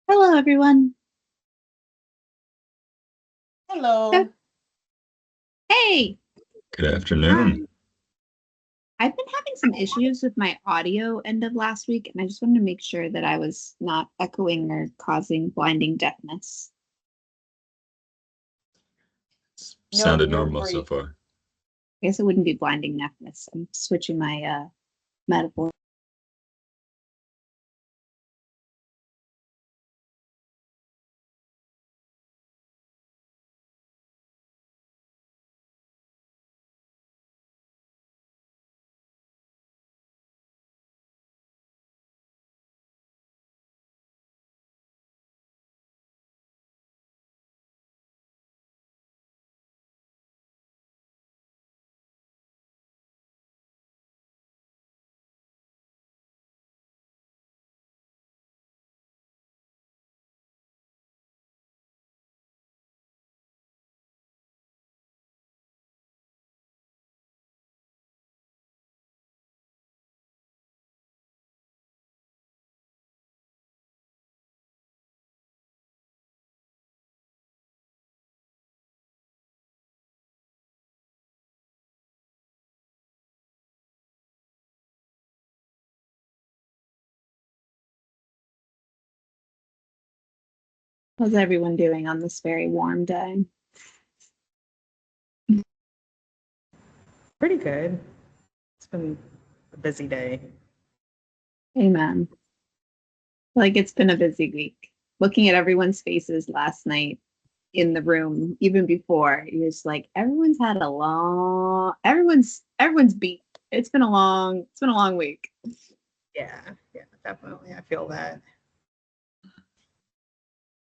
Hello, everyone. So, Hello. hey, Good I, afternoon. I've been having some issues with my audio end of last week, and I just wanted to make sure that I was not echoing or causing blinding deafness. No, Sounded you're normal so great. far. I guess it wouldn't be blinding deafness. I'm switching my metaphor. How's everyone doing on this very warm day? Pretty good. It's been a busy day. Amen. Like it's been a busy week. Looking at everyone's faces last night in the room, even before, it was like everyone's beat. It's been a long week. Yeah, definitely. I feel that.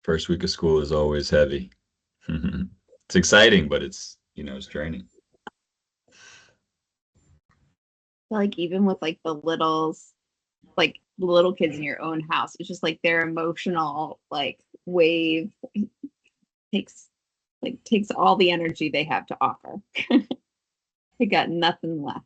First week of school is always heavy. It's exciting, but it's draining. Like even with like the littles, like the little kids in your own house, it's just like their emotional like wave takes takes all the energy they have to offer. They got nothing left.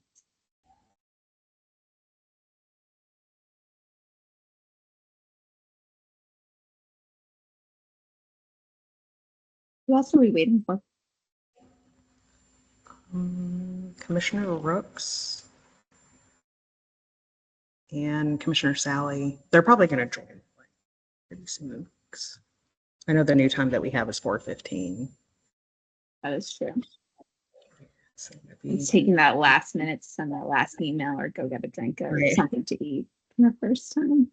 Who else are we waiting for? Commissioner Rooks and Commissioner Sally. They're probably going to join pretty soon. I know the new time that we have is 4:15. That is true. So It's taking that last minute to send that last email or go get a drink or something to eat for the first time.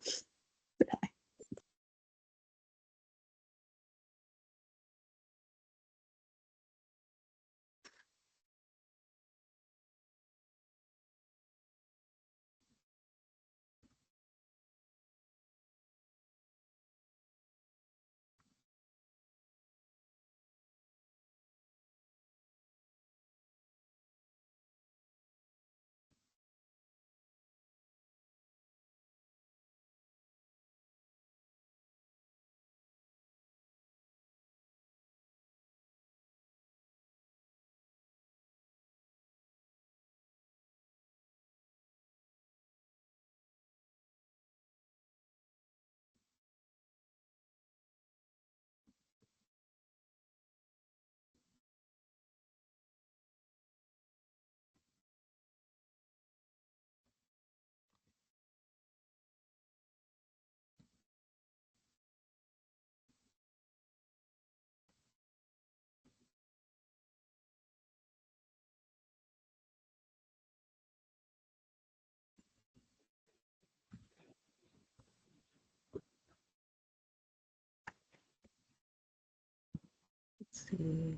Let's see.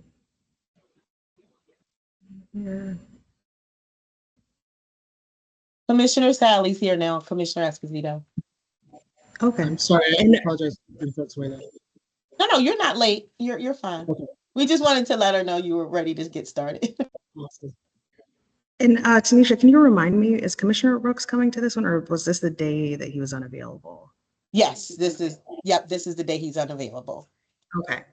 Yeah. Commissioner Sally's here now, Commissioner Esposito. Okay. I'm sorry, I And apologize if folks waiting. No, you're not late. You're fine. Okay, We just wanted to let her know you were ready to get started. awesome. Tanisha, can you remind me, is Commissioner Rooks coming to this one, or was this the day that he was unavailable? Yes, this is the day he's unavailable. Okay.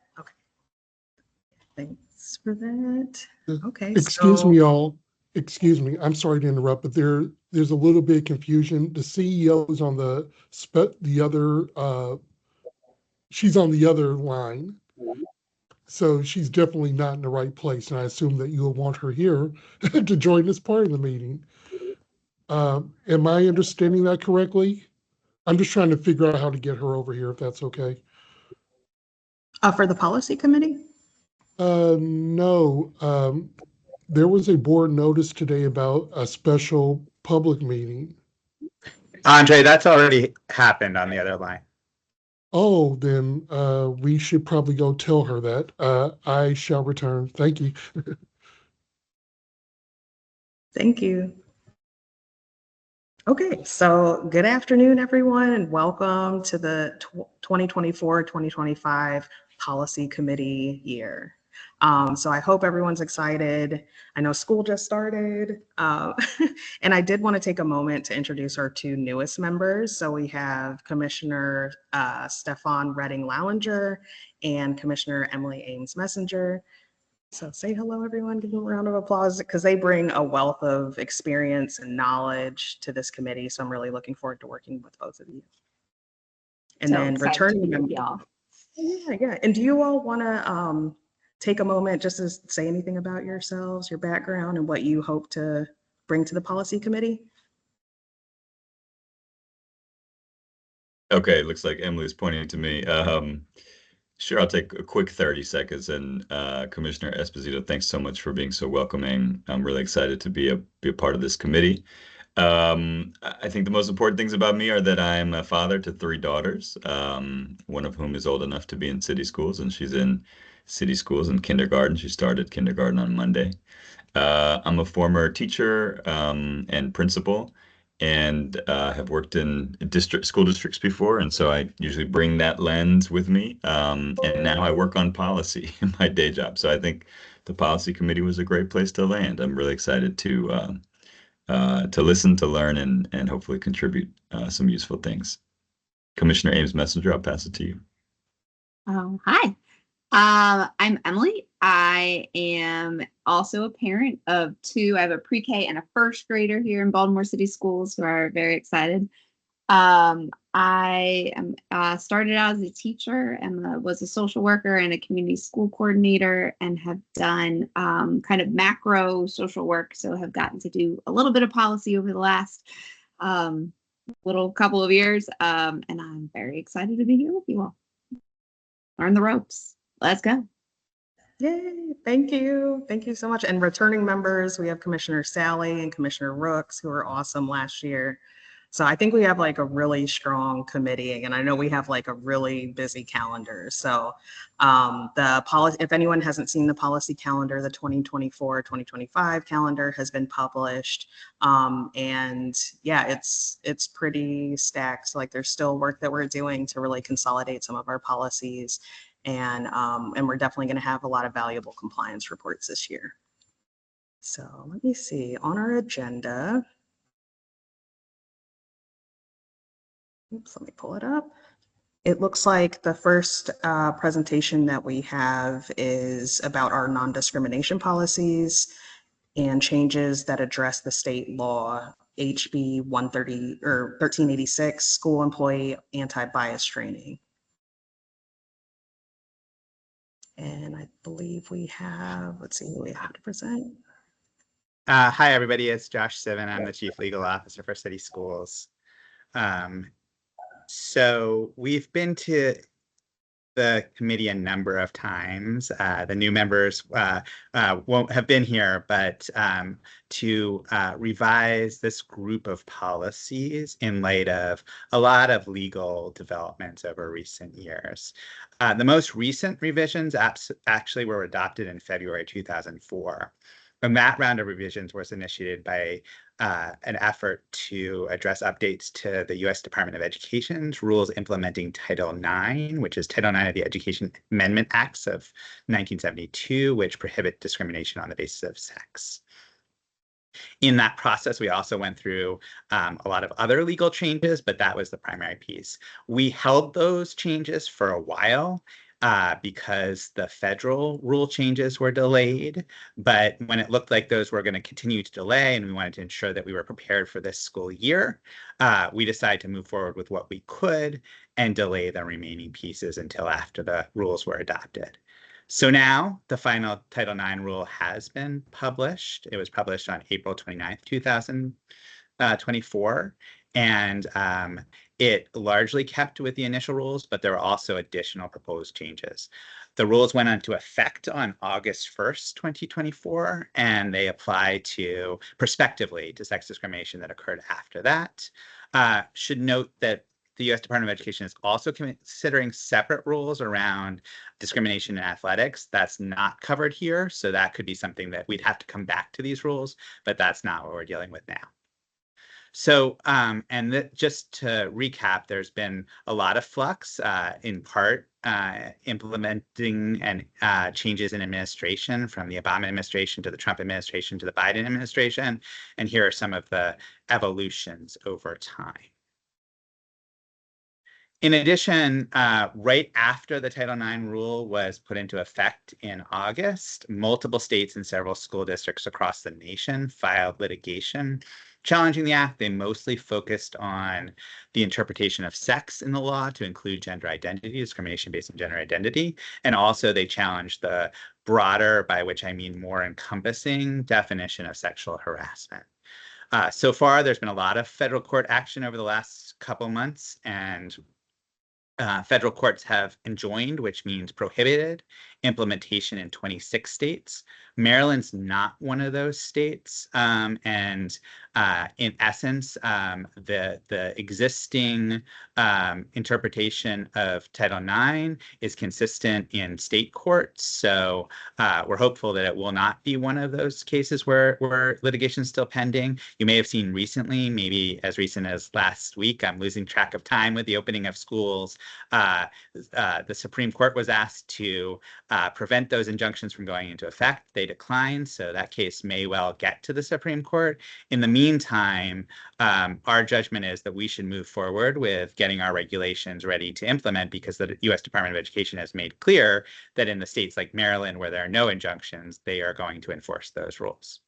Thanks for that. Okay. Excuse me, y'all. Excuse me. I'm sorry to interrupt, but there's a little bit of confusion. The CEO is on the other she's on the other line. So she's definitely not in the right place. And I assume that you'll want her here to join this part of the meeting. Am I understanding that correctly? I'm just trying to figure out how to get her over here, if that's okay. For the policy committee? No, there was a board notice today about a special public meeting. Andre, that's already happened on the other line. Oh, then we should probably go tell her that. I shall return. Thank you. Thank you. Okay, so good afternoon, everyone, and welcome to the 2024-2025 Policy Committee year. So I hope everyone's excited. I know school just started. And I did want to take a moment to introduce our two newest members. So we have Commissioner Stefan Redding Lallinger and Commissioner Emily Ames Messenger. So say hello, everyone. Give them a round of applause because they bring a wealth of experience and knowledge to this committee. So I'm really looking forward to working with both of you. And So then excited to returning be with members. y'all. Yeah. And do you all want to take a moment just to say anything about yourselves, your background, and what you hope to bring to the policy committee? Okay, looks like Emily's pointing to me. Sure, I'll take a quick 30 seconds. And Commissioner Esposito, thanks so much for being so welcoming. I'm really excited to be a part of this committee. I think the most important things about me are that I'm a father to 3 daughters, one of whom is old enough to be in city schools, and she's in city schools in kindergarten. She started kindergarten on Monday. I'm a former teacher and principal, and have worked in school districts before, and so I usually bring that lens with me. And now I work on policy in my day job. So I think the policy committee was a great place to land. I'm really excited to listen, to learn, and hopefully contribute some useful things. Commissioner Ames Messenger, I'll pass it to you. Hi, I'm Emily. I am also a parent of 2. I have a pre-K and a first grader here in Baltimore City Schools who are very excited. I am started out as a teacher and was a social worker and a community school coordinator, and have done kind of macro social work. So have gotten to do a little bit of policy over the last little couple of years. And I'm very excited to be here with you all. Learn the ropes. Let's go. Yay, thank you. Thank you so much. And returning members, we have Commissioner Sally and Commissioner Rooks, who were awesome last year. So I think we have like a really strong committee, and I know we have like a really busy calendar. So the policy, if anyone hasn't seen the policy calendar, the 2024-2025 calendar has been published. And yeah, it's pretty stacked. So like there's still work that we're doing to really consolidate some of our policies. And we're definitely going to have a lot of valuable compliance reports this year. So let me see on our agenda. Oops, let me pull it up. It looks like the first presentation that we have is about our non-discrimination policies and changes that address the state law HB 130 or 1386, school employee anti-bias training. And I believe we have, let's see who we have to present. Hi, everybody. It's Josh Sivan. I'm the Chief Legal Officer for City Schools. So we've been to the committee a number of times. The new members won't have been here, but to revise this group of policies in light of a lot of legal developments over recent years. The most recent revisions actually were adopted in February 2004. And that round of revisions was initiated by an effort to address updates to the U.S. Department of Education's rules implementing Title IX, which is Title IX of the Education Amendment Acts of 1972, which prohibit discrimination on the basis of sex. In that process, we also went through a lot of other legal changes, but that was the primary piece. We held those changes for a while, because the federal rule changes were delayed. But when it looked like those were going to continue to delay and we wanted to ensure that we were prepared for this school year, we decided to move forward with what we could and delay the remaining pieces until after the rules were adopted. So now the final Title IX rule has been published. It was published on April 29th, 2024. And it largely kept with the initial rules, but there were also additional proposed changes. The rules went into effect on August 1st, 2024, and they apply to prospectively to sex discrimination that occurred after that. Should note that the U.S. Department of Education is also considering separate rules around discrimination in athletics. That's not covered here, so that could be something that we'd have to come back to these rules, but that's not what we're dealing with now. So, just to recap, there's been a lot of flux, in part implementing and changes in administration from the Obama administration to the Trump administration to the Biden administration. And here are some of the evolutions over time. In addition, right after the Title IX rule was put into effect in August, multiple states and several school districts across the nation filed litigation challenging the act. They mostly focused on the interpretation of sex in the law to include gender identity, discrimination based on gender identity. And also they challenged the broader, by which I mean more encompassing, definition of sexual harassment. So far, there's been a lot of federal court action over the last couple months, and federal courts have enjoined, which means prohibited, implementation in 26 states. Maryland's not one of those states. In essence, the existing interpretation of Title IX is consistent in state courts. So we're hopeful that it will not be one of those cases where litigation is still pending. You may have seen recently, maybe as recent as last week, I'm losing track of time with the opening of schools. The Supreme Court was asked to prevent those injunctions from going into effect. They declined, so that case may well get to the Supreme Court. In the meantime, our judgment is that we should move forward with getting our regulations ready to implement, because the U.S. Department of Education has made clear that in the states like Maryland, where there are no injunctions, they are going to enforce those rules.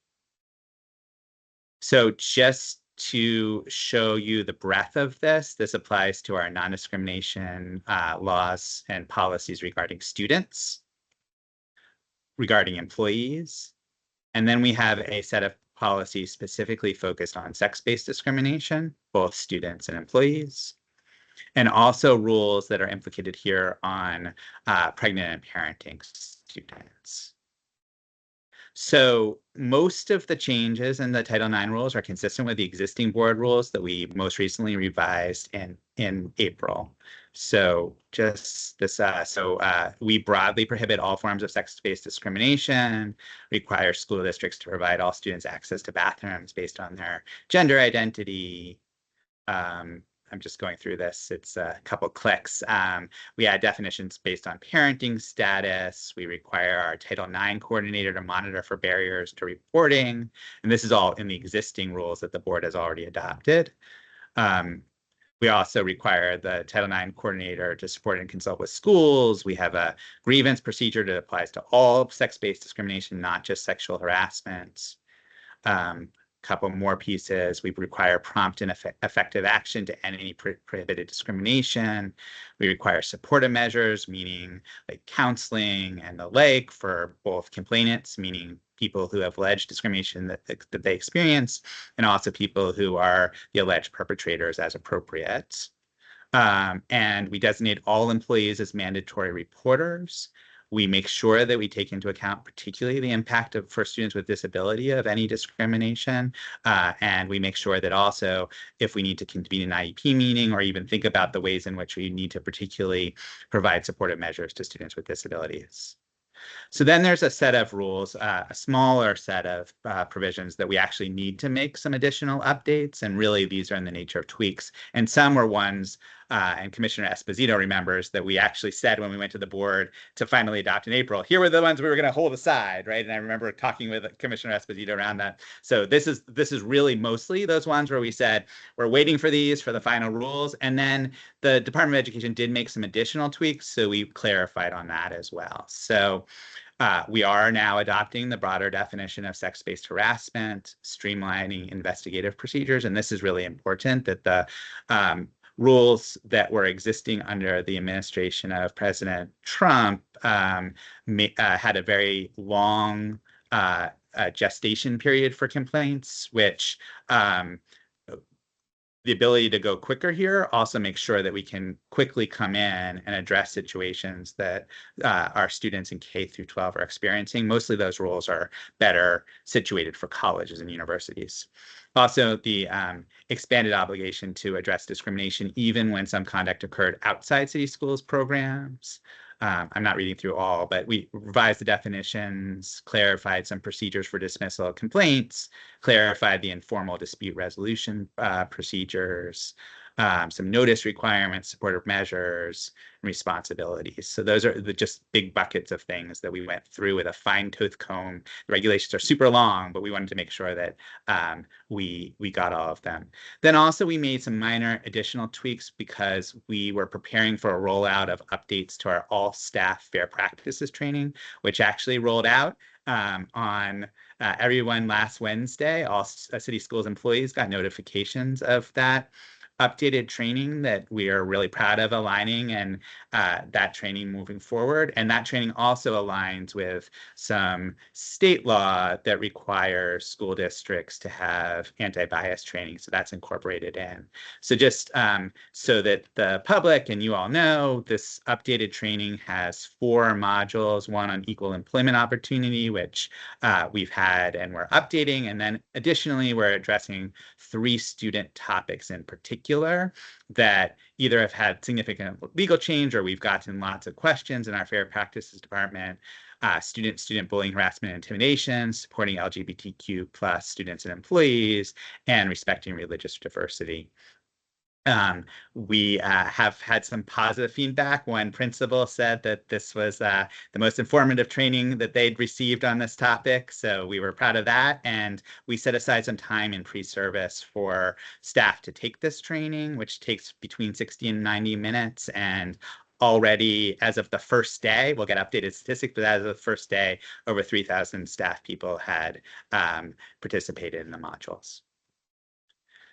So just to show you the breadth of this applies to our non-discrimination laws and policies regarding students, regarding employees, and then we have a set of policies specifically focused on sex-based discrimination, both students and employees, and also rules that are implicated here on pregnant and parenting students. So most of the changes in the Title IX rules are consistent with the existing board rules that we most recently revised in April. So just this, we broadly prohibit all forms of sex-based discrimination, require school districts to provide all students access to bathrooms based on their gender identity. I'm just going through this. It's a couple clicks. We add definitions based on parenting status. We require our Title IX coordinator to monitor for barriers to reporting. And this is all in the existing rules that the board has already adopted. We also require the Title IX coordinator to support and consult with schools. We have a grievance procedure that applies to all sex-based discrimination, not just sexual harassment. Couple more pieces. We require prompt and effective action to end any prohibited discrimination. We require supportive measures, meaning like counseling and the like, for both complainants, meaning people who have alleged discrimination that they experience, and also people who are the alleged perpetrators as appropriate. And we designate all employees as mandatory reporters. We make sure that we take into account particularly the impact for students with disability of any discrimination. And we make sure that also, if we need to convene an IEP meeting or even think about the ways in which we need to particularly provide supportive measures to students with disabilities. So then there's a set of rules, a smaller set of provisions that we actually need to make some additional updates. And really, these are in the nature of tweaks. And some are ones and Commissioner Esposito remembers that we actually said when we went to the board to finally adopt in April, here were the ones we were going to hold aside, right? And I remember talking with Commissioner Esposito around that. So this is really mostly those ones where we said we're waiting for these for the final rules, and then the Department of Education did make some additional tweaks, so we clarified on that as well. So we are now adopting the broader definition of sex-based harassment, streamlining investigative procedures, and this is really important that the rules that were existing under the administration of President Trump had a very long gestation period for complaints, which the ability to go quicker here also makes sure that we can quickly come in and address situations that our students in K through 12 are experiencing. Mostly those rules are better situated for colleges and universities. Also, the expanded obligation to address discrimination even when some conduct occurred outside city schools programs. I'm not reading through all, but we revised the definitions, clarified some procedures for dismissal of complaints, clarified the informal dispute resolution procedures, some notice requirements, supportive measures, and responsibilities. So those are the just big buckets of things that we went through with a fine-tooth comb. The regulations are super long, but we wanted to make sure that we got all of them. Then also we made some minor additional tweaks because we were preparing for a rollout of updates to our all staff fair practices training, which actually rolled out on everyone last Wednesday. All city schools employees got notifications of that updated training that we are really proud of aligning, and that training moving forward. And that training also aligns with some state law that requires school districts to have anti-bias training. So that's incorporated in. So just so that the public and you all know, this updated training has 4 modules, one on equal employment opportunity, which we've had and we're updating. And then additionally, we're addressing 3 student topics in particular that either have had significant legal change or we've gotten lots of questions in our fair practices department. Student bullying, harassment, and intimidation, supporting LGBTQ plus students and employees, and respecting religious diversity. We have had some positive feedback. One principal said that this was the most informative training that they'd received on this topic. So we were proud of that. And we set aside some time in pre-service for staff to take this training, which takes between 60 and 90 minutes. And already, as of the first day, we'll get updated statistics, but as of the first day, over 3,000 staff people had participated in the modules.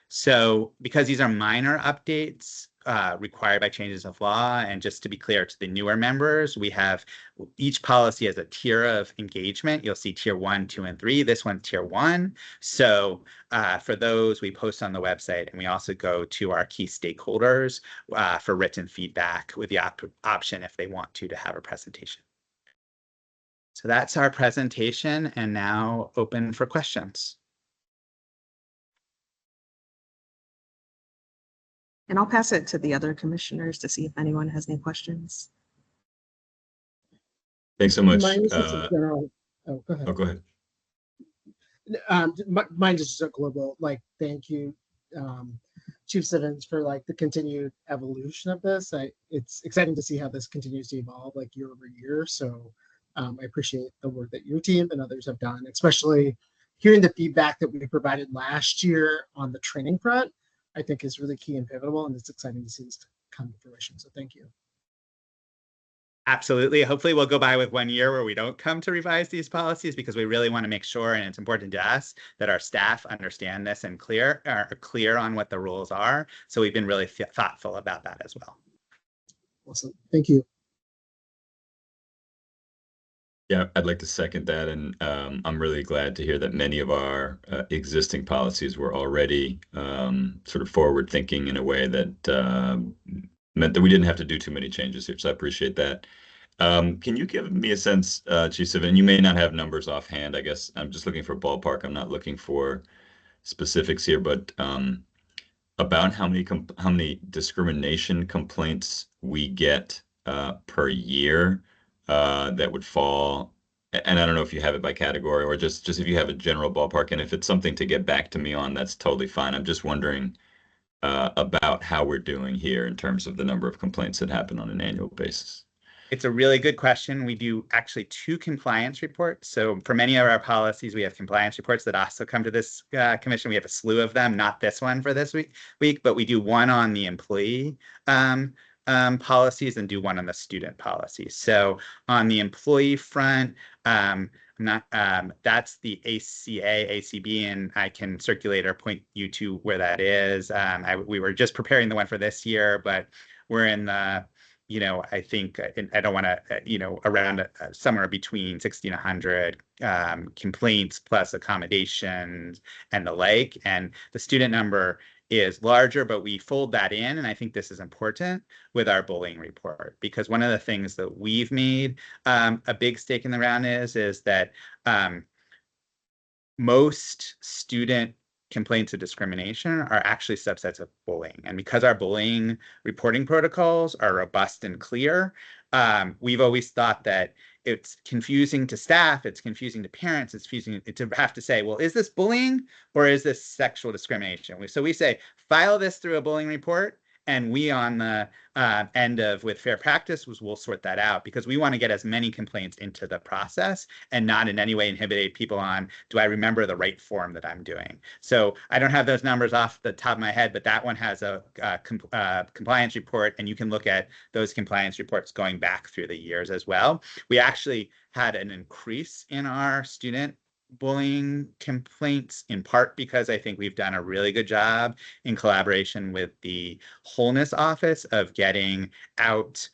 So because these are minor updates required by changes of law, and just to be clear to the newer members, we have each policy as a tier of engagement. You'll see tier 1, 2, and 3. This one's tier 1. So for those, we post on the website, and we also go to our key stakeholders for written feedback with the option if they want to have a presentation. So that's our presentation, and now open for questions. And I'll pass it to the other commissioners to see if anyone has any questions. Thanks so much. Mine is just a general. Oh, go ahead. Oh, go ahead. Mine is just a global, thank you, Chief Siddons, for the continued evolution of this. It's exciting to see how this continues to evolve year over year. So I appreciate the work that your team and others have done, especially hearing the feedback that we provided last year on the training front. I think is really key and pivotal, and it's exciting to see this come to fruition. So thank you. Absolutely. Hopefully we'll go by with 1 year where we don't come to revise these policies, because we really want to make sure, and it's important to us, that our staff understand this and are clear on what the rules are. So we've been really thoughtful about that as well. Awesome. Thank you. Yeah, I'd like to second that, and I'm really glad to hear that many of our existing policies were already sort of forward-thinking in a way that meant that we didn't have to do too many changes here, so I appreciate that. Can you give me a sense, Chief Sivan, you may not have numbers offhand, I guess I'm just looking for a ballpark, I'm not looking for specifics here, but about how many discrimination complaints we get per year that would fall, and I don't know if you have it by category or just if you have a general ballpark, and if it's something to get back to me on, that's totally fine. I'm just wondering about how we're doing here in terms of the number of complaints that happen on an annual basis? It's a really good question. We do actually 2 compliance reports. So for many of our policies, we have compliance reports that also come to this commission. We have a slew of them, not this one for this week, but we do one on the employee policies and do one on the student policies. So on the employee front, that's the ACA, ACB, and I can circulate or point you to where that is. We were just preparing the one for this year, but we're in the, I think, I don't want to, around somewhere between 60 and 100 complaints plus accommodations and the like. And the student number is larger, but we fold that in. And I think this is important with our bullying report, because one of the things that we've made a big stake in the ground is that most student complaints of discrimination are actually subsets of bullying. And because our bullying reporting protocols are robust and clear, we've always thought that it's confusing to staff, it's confusing to parents, it's confusing to have to say, well, is this bullying or is this sexual discrimination? So we say, file this through a bullying report, and we on the end of with fair practice we'll sort that out, because we want to get as many complaints into the process and not in any way inhibit people on, do I remember the right form that I'm doing? So I don't have those numbers off the top of my head, but that one has a compliance report, and you can look at those compliance reports going back through the years as well. We actually had an increase in our student bullying complaints, in part because I think we've done a really good job in collaboration with the Wholeness Office of getting out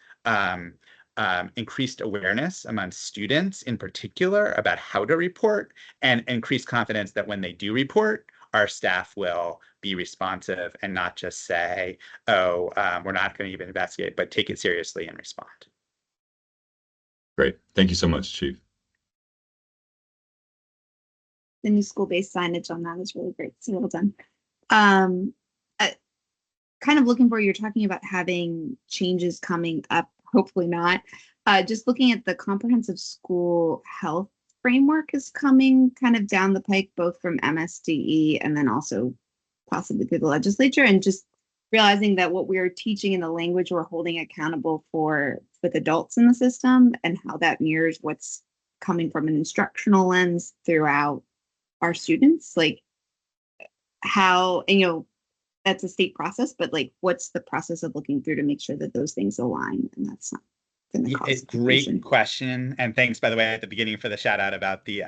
increased awareness among students in particular about how to report, and increased confidence that when they do report, our staff will be responsive and not just say, oh, we're not going to even investigate, but take it seriously and respond. Great. Thank you so much, Chief. The new school-based signage on that is really great. So well done. Kind of looking for, you're talking about having changes coming up, hopefully not. Just looking at the comprehensive school health framework is coming kind of down the pike, both from MSDE and then also possibly through the legislature, and just realizing that what we're teaching in the language we're holding accountable for with adults in the system, and how that mirrors what's coming from an instructional lens throughout our students, like how, and that's a state process, but like what's the process of looking through to make sure that those things align, and that's not going to cause great confusion. Question, and thanks, by the way, at the beginning for the shout out about the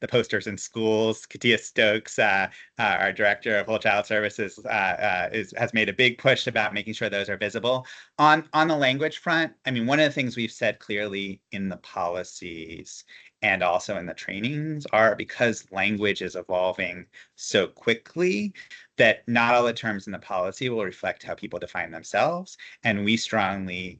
posters in schools. Katia Stokes, our director of whole child services, has made a big push about making sure those are visible. On the language front, I mean, one of the things we've said clearly in the policies and also in the trainings are, because language is evolving so quickly, that not all the terms in the policy will reflect how people define themselves. And we strongly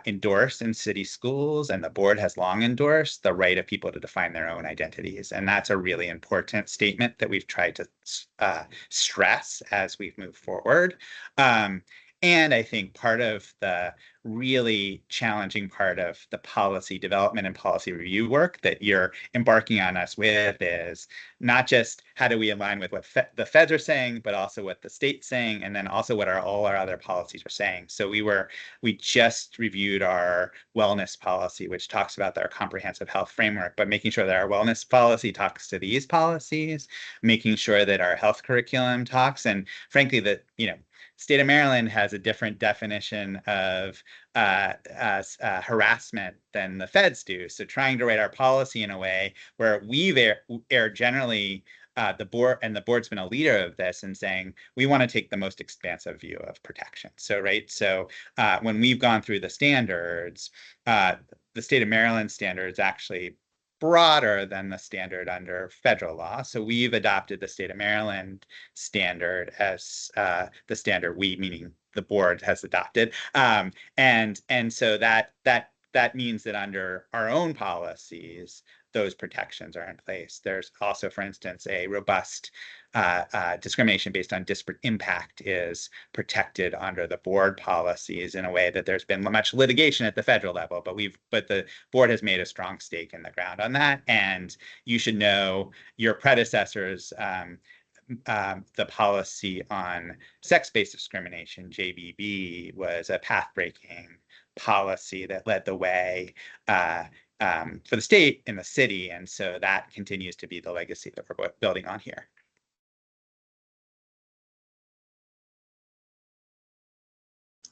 endorse in city schools, and the board has long endorsed, the right of people to define their own identities. And that's a really important statement that we've tried to stress as we've moved forward. And I think part of the really challenging part of the policy development and policy review work that you're embarking on us with is not just how do we align with what the feds are saying, but also what the state's saying, and then also what all our other policies are saying. So we just reviewed our wellness policy, which talks about our comprehensive health framework, but making sure that our wellness policy talks to these policies, making sure that our health curriculum talks, and frankly, that, state of Maryland has a different definition of harassment than the feds do. So trying to write our policy in a way where we've erred generally, the board's been a leader of this, and saying we want to take the most expansive view of protection. So when we've gone through the standards, the state of Maryland standards actually broader than the standard under federal law. So we've adopted the state of Maryland standard as the standard we, meaning the board, has adopted. And so that means that under our own policies, those protections are in place. There's also, for instance, a robust discrimination based on disparate impact is protected under the board policies in a way that there's been much litigation at the federal level, but the board has made a strong stake in the ground on that. And you should know your predecessors the policy on sex-based discrimination, JBB, was a path-breaking policy that led the way for the state and the city. And so that continues to be the legacy that we're building on here.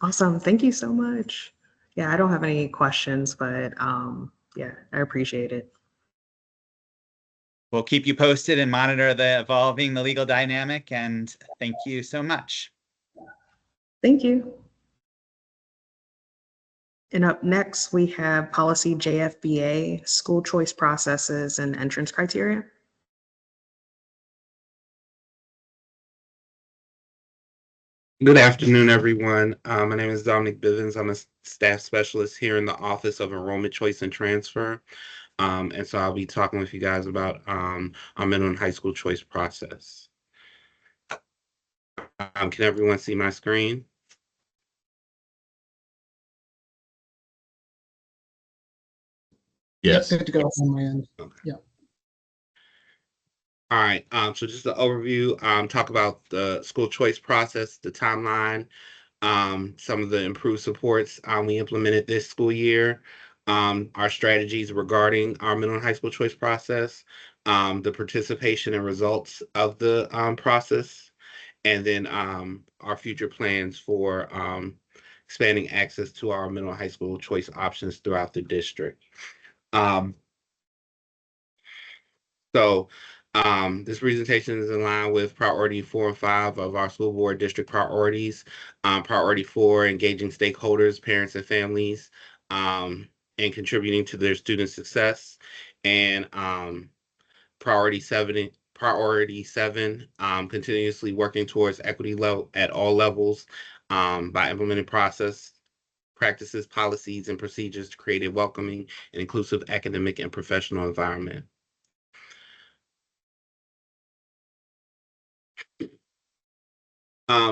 Awesome. Thank you so much. Yeah, I don't have any questions, but yeah, I appreciate it. We'll keep you posted and monitor the legal dynamic. And thank you so much. Thank you. And up next, we have policy JFBA, school choice processes and entrance criteria. Good afternoon, everyone. My name is Dominic Bivens. I'm a staff specialist here in the Office of Enrollment Choice and Transfer. And so I'll be talking with you guys about our middle and high school choice process. Can everyone see my screen? Yes. Good to go on my end. Yeah. All right, so just an overview, talk about the school choice process, the timeline, some of the improved supports we implemented this school year, our strategies regarding our middle and high school choice process, the participation and results of the process, and then our future plans for expanding access to our middle and high school choice options throughout the district. This presentation is in line with priority 4 and 5 of our school board district priorities. Priority 4, engaging stakeholders, parents, and families, and contributing to their student success. And priority 7, continuously working towards equity level at all levels by implementing practices, policies, and procedures to create a welcoming and inclusive academic and professional environment.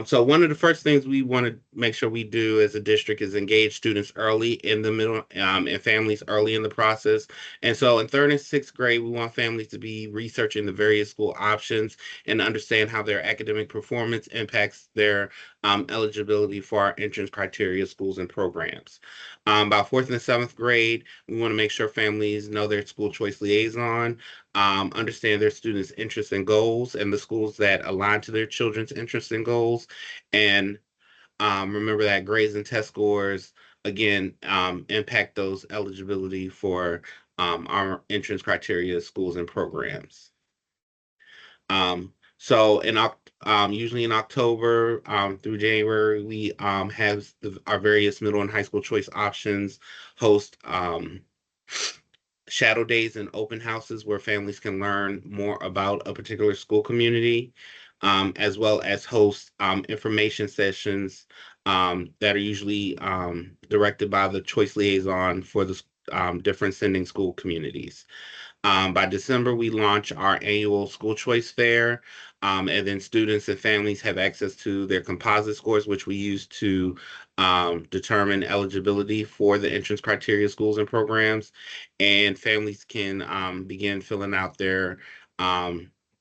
So one of the first things we want to make sure we do as a district is engage students early in the middle and families early in the process. And so in 3rd and 6th grade, we want families to be researching the various school options and understand how their academic performance impacts their eligibility for our entrance criteria, schools, and programs. By 4th and 7th grade, we want to make sure families know their school choice liaison, understand their students' interests and goals and the schools that align to their children's interests and goals. And remember that grades and test scores, again, impact those eligibility for our entrance criteria, schools, and programs. So usually in October through January, we have our various middle and high school choice options host shadow days and open houses where families can learn more about a particular school community, as well as host information sessions that are usually directed by the choice liaison for the different sending school communities. By December, we launch our annual school choice fair, and then students and families have access to their composite scores, which we use to determine eligibility for the entrance criteria, schools, and programs. And families can begin filling out their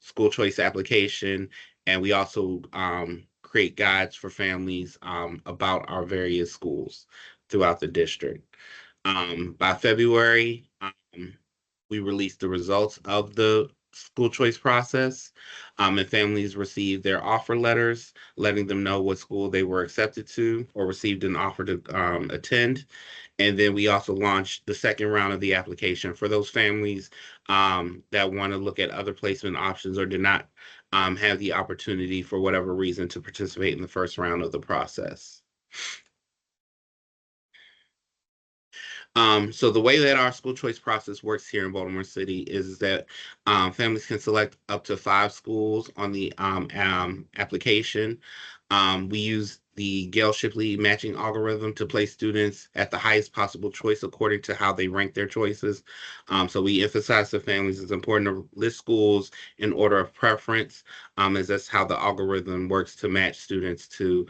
school choice application. And we also create guides for families about our various schools throughout the district. By February, we released the results of the school choice process, and families received their offer letters, letting them know what school they were accepted to or received an offer to attend. And then we also launched the second round of the application for those families that want to look at other placement options or did not have the opportunity for whatever reason to participate in the first round of the process. So the way that our school choice process works here in Baltimore City is that families can select up to 5 schools on the application. We use the Gail Shipley matching algorithm to place students at the highest possible choice according to how they rank their choices. So we emphasize to families it's important to list schools in order of preference, as that's how the algorithm works to match students to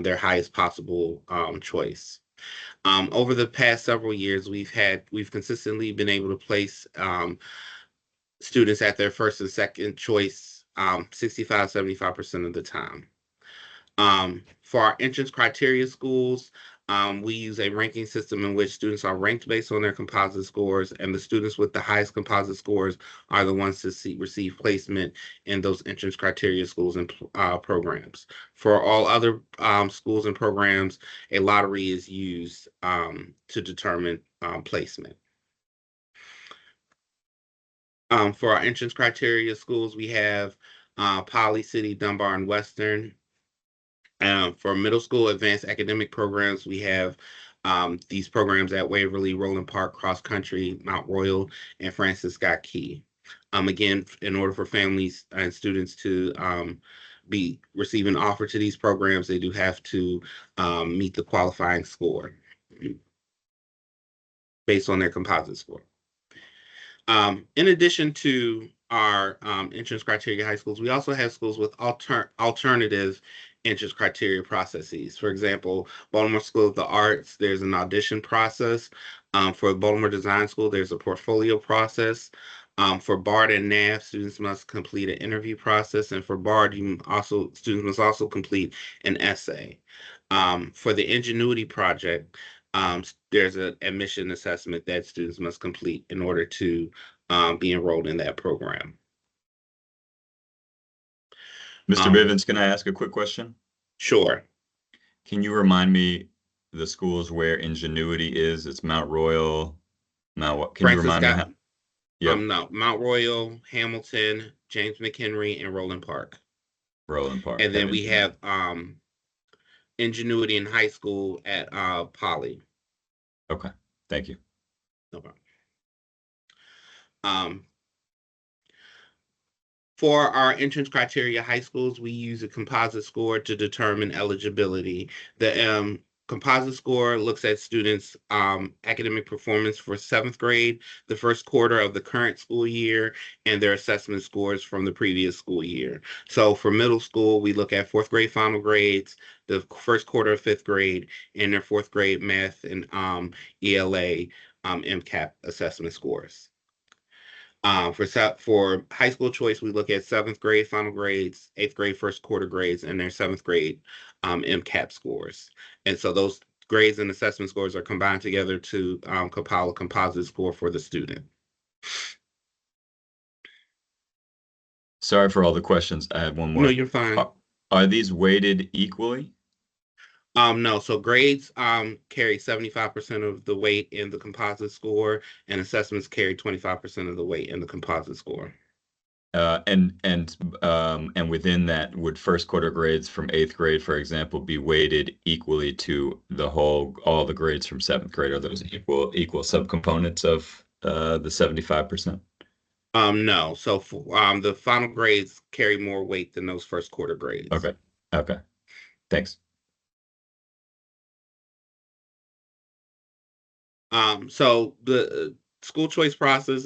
their highest possible choice. Over the past several years, we've consistently been able to place students at their first and second choice 65-75% of the time. For our entrance criteria schools, we use a ranking system in which students are ranked based on their composite scores, and the students with the highest composite scores are the ones to receive placement in those entrance criteria schools and programs. For all other schools and programs, a lottery is used to determine placement. For our entrance criteria schools, we have Poly, City, Dunbar, and Western. For middle school advanced academic programs, we have these programs at Waverly, Roland Park, Cross Country, Mount Royal, and Francis Scott Key. Again, in order for families and students to be receiving offer to these programs, they do have to meet the qualifying score based on their composite score. In addition to our entrance criteria high schools, we also have schools with alternative entrance criteria processes. For example, Baltimore School of the Arts, there's an audition process. For Baltimore Design School, there's a portfolio process. For BARD and NAV, students must complete an interview process, and for BARD, students must also complete an essay. For the Ingenuity Project, there's an admission assessment that students must complete in order to be enrolled in that program. Mr. Bivens, can I ask a quick question? Sure. Can you remind me the schools where Ingenuity is? It's Mount Royal, what? Can you remind me? Yep. No, Mount Royal, Hamilton, James McHenry, and Roland Park. Roland Park. And then we have Ingenuity in high school at Poly. Okay, thank you. No problem. For our entrance criteria high schools, we use a composite score to determine eligibility. The composite score looks at students' academic performance for 7th grade, the first quarter of the current school year, and their assessment scores from the previous school year. So for middle school, we look at 4th grade final grades, the first quarter of 5th grade, and their 4th grade math and ELA MCAP assessment scores. For high school choice, we look at 7th grade final grades, 8th grade first quarter grades, and their 7th grade MCAP scores. And so those grades and assessment scores are combined together to compile a composite score for the student. Sorry for all the questions. I had one more. No, you're fine. Are these weighted equally? No, so grades carry 75% of the weight in the composite score, and assessments carry 25% of the weight in the composite score. And within that, would first quarter grades from 8th grade, for example, be weighted equally to all the grades from 7th grade? Are those equal subcomponents of the 75%? No. So the final grades carry more weight than those first quarter grades. Okay. Thanks. So the school choice process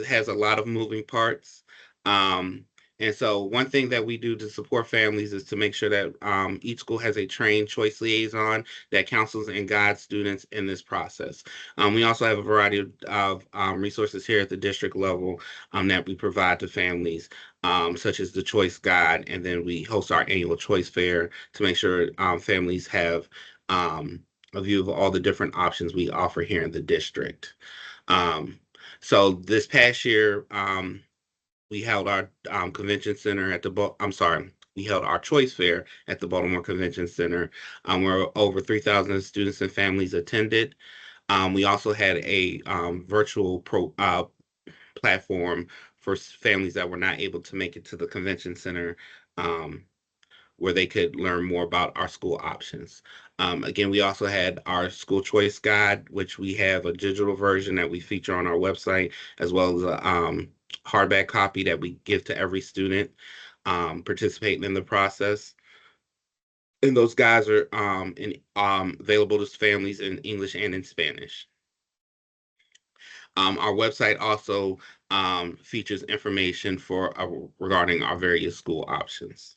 has a lot of moving parts. And so one thing that we do to support families is to make sure that each school has a trained choice liaison that counsels and guides students in this process. We also have a variety of resources here at the district level that we provide to families, such as the Choice Guide, and then we host our annual Choice Fair to make sure families have a view of all the different options we offer here in the district. So this past year, we held our convention center at we held our Choice Fair at the Baltimore Convention Center, where over 3,000 students and families attended. We also had a virtual platform for families that were not able to make it to the convention center, where they could learn more about our school options. Again, we also had our school choice guide, which we have a digital version that we feature on our website, as well as a hardback copy that we give to every student participating in the process. And those guides are available to families in English and in Spanish. Our website also features information regarding our various school options.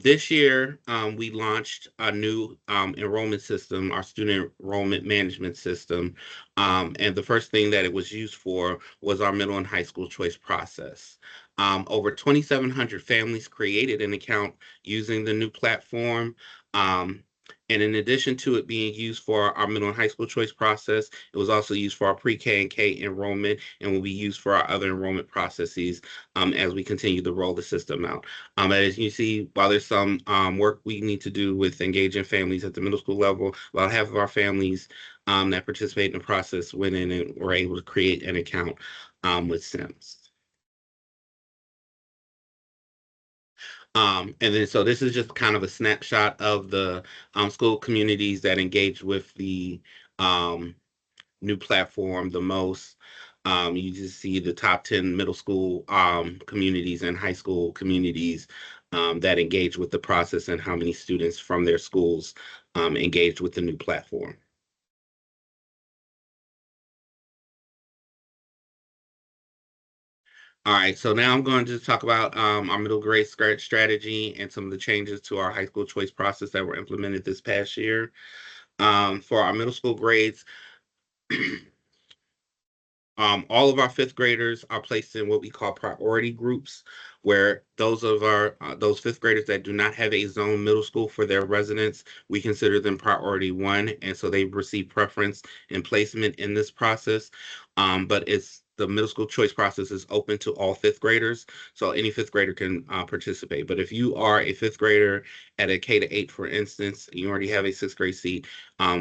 This year, we launched a new enrollment system, our student enrollment management system. And the first thing that it was used for was our middle and high school choice process. Over 2,700 families created an account using the new platform. Um, and in addition to it being used for our middle and high school choice process, it was also used for our pre-K and K enrollment and will be used for our other enrollment processes as we continue to roll the system out. As you see, while there's some work we need to do with engaging families at the middle school level, about half of our families that participate in the process went in and were able to create an account with SIMS. And then, so this is just kind of a snapshot of the school communities that engage with the new platform the most. You just see the top 10 middle school communities and high school communities that engage with the process and how many students from their schools engaged with the new platform. All right, so now I'm going to talk about our middle grade strategy and some of the changes to our high school choice process that were implemented this past year. For our middle school grades, all of our fifth graders are placed in what we call priority groups, where those of our those fifth graders that do not have a zone middle school for their residents, we consider them priority 1, and so they receive preference and placement in this process. But it's the middle school choice process is open to all fifth graders, so any fifth grader can participate. But if you are a fifth grader at a K-8, for instance, you already have a sixth grade seat,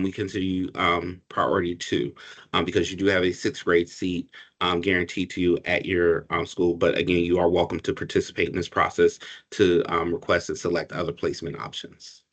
we consider you priority 2 because you do have a sixth grade seat guaranteed to you at your school. But again, you are welcome to participate in this process to request and select other placement options.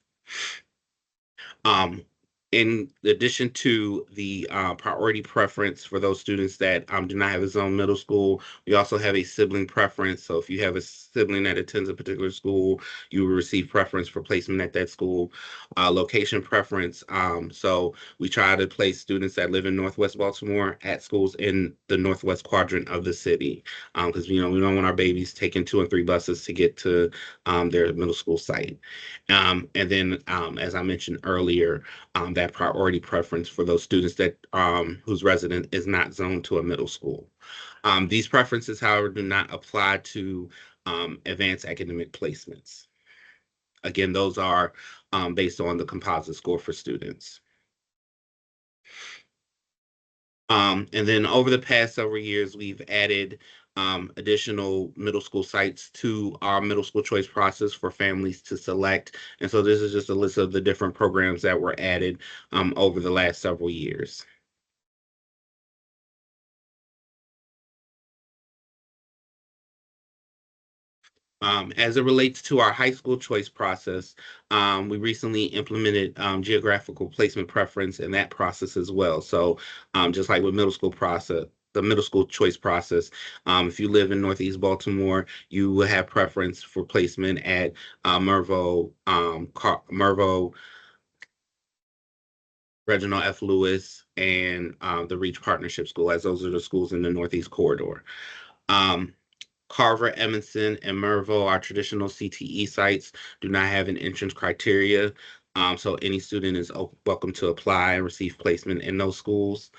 In addition to the priority preference for those students that do not have a zone middle school, we also have a sibling preference. So if you have a sibling that attends a particular school, you will receive preference for placement at that school. Location preference. So we try to place students that live in Northwest Baltimore at schools in the Northwest quadrant of the city, because we don't want our babies taking 2 and 3 buses to get to their middle school site. And then, as I mentioned earlier, that priority preference for those students that whose resident is not zoned to a middle school. These preferences, however, do not apply to advanced academic placements. Again, those are based on the composite score for students. And then over the past several years, we've added additional middle school sites to our middle school choice process for families to select. And so this is just a list of the different programs that were added over the last several years. As it relates to our high school choice process, we recently implemented geographical placement preference in that process as well. So just like with middle school process, the middle school choice process, if you live in Northeast Baltimore, you will have preference for placement at Mervo, Reginald F. Lewis, and the Reach Partnership School, as those are the schools in the Northeast corridor. Carver, Emerson, and Mervo, our traditional CTE sites, do not have an entrance criteria. So any student is welcome to apply and receive placement in those schools.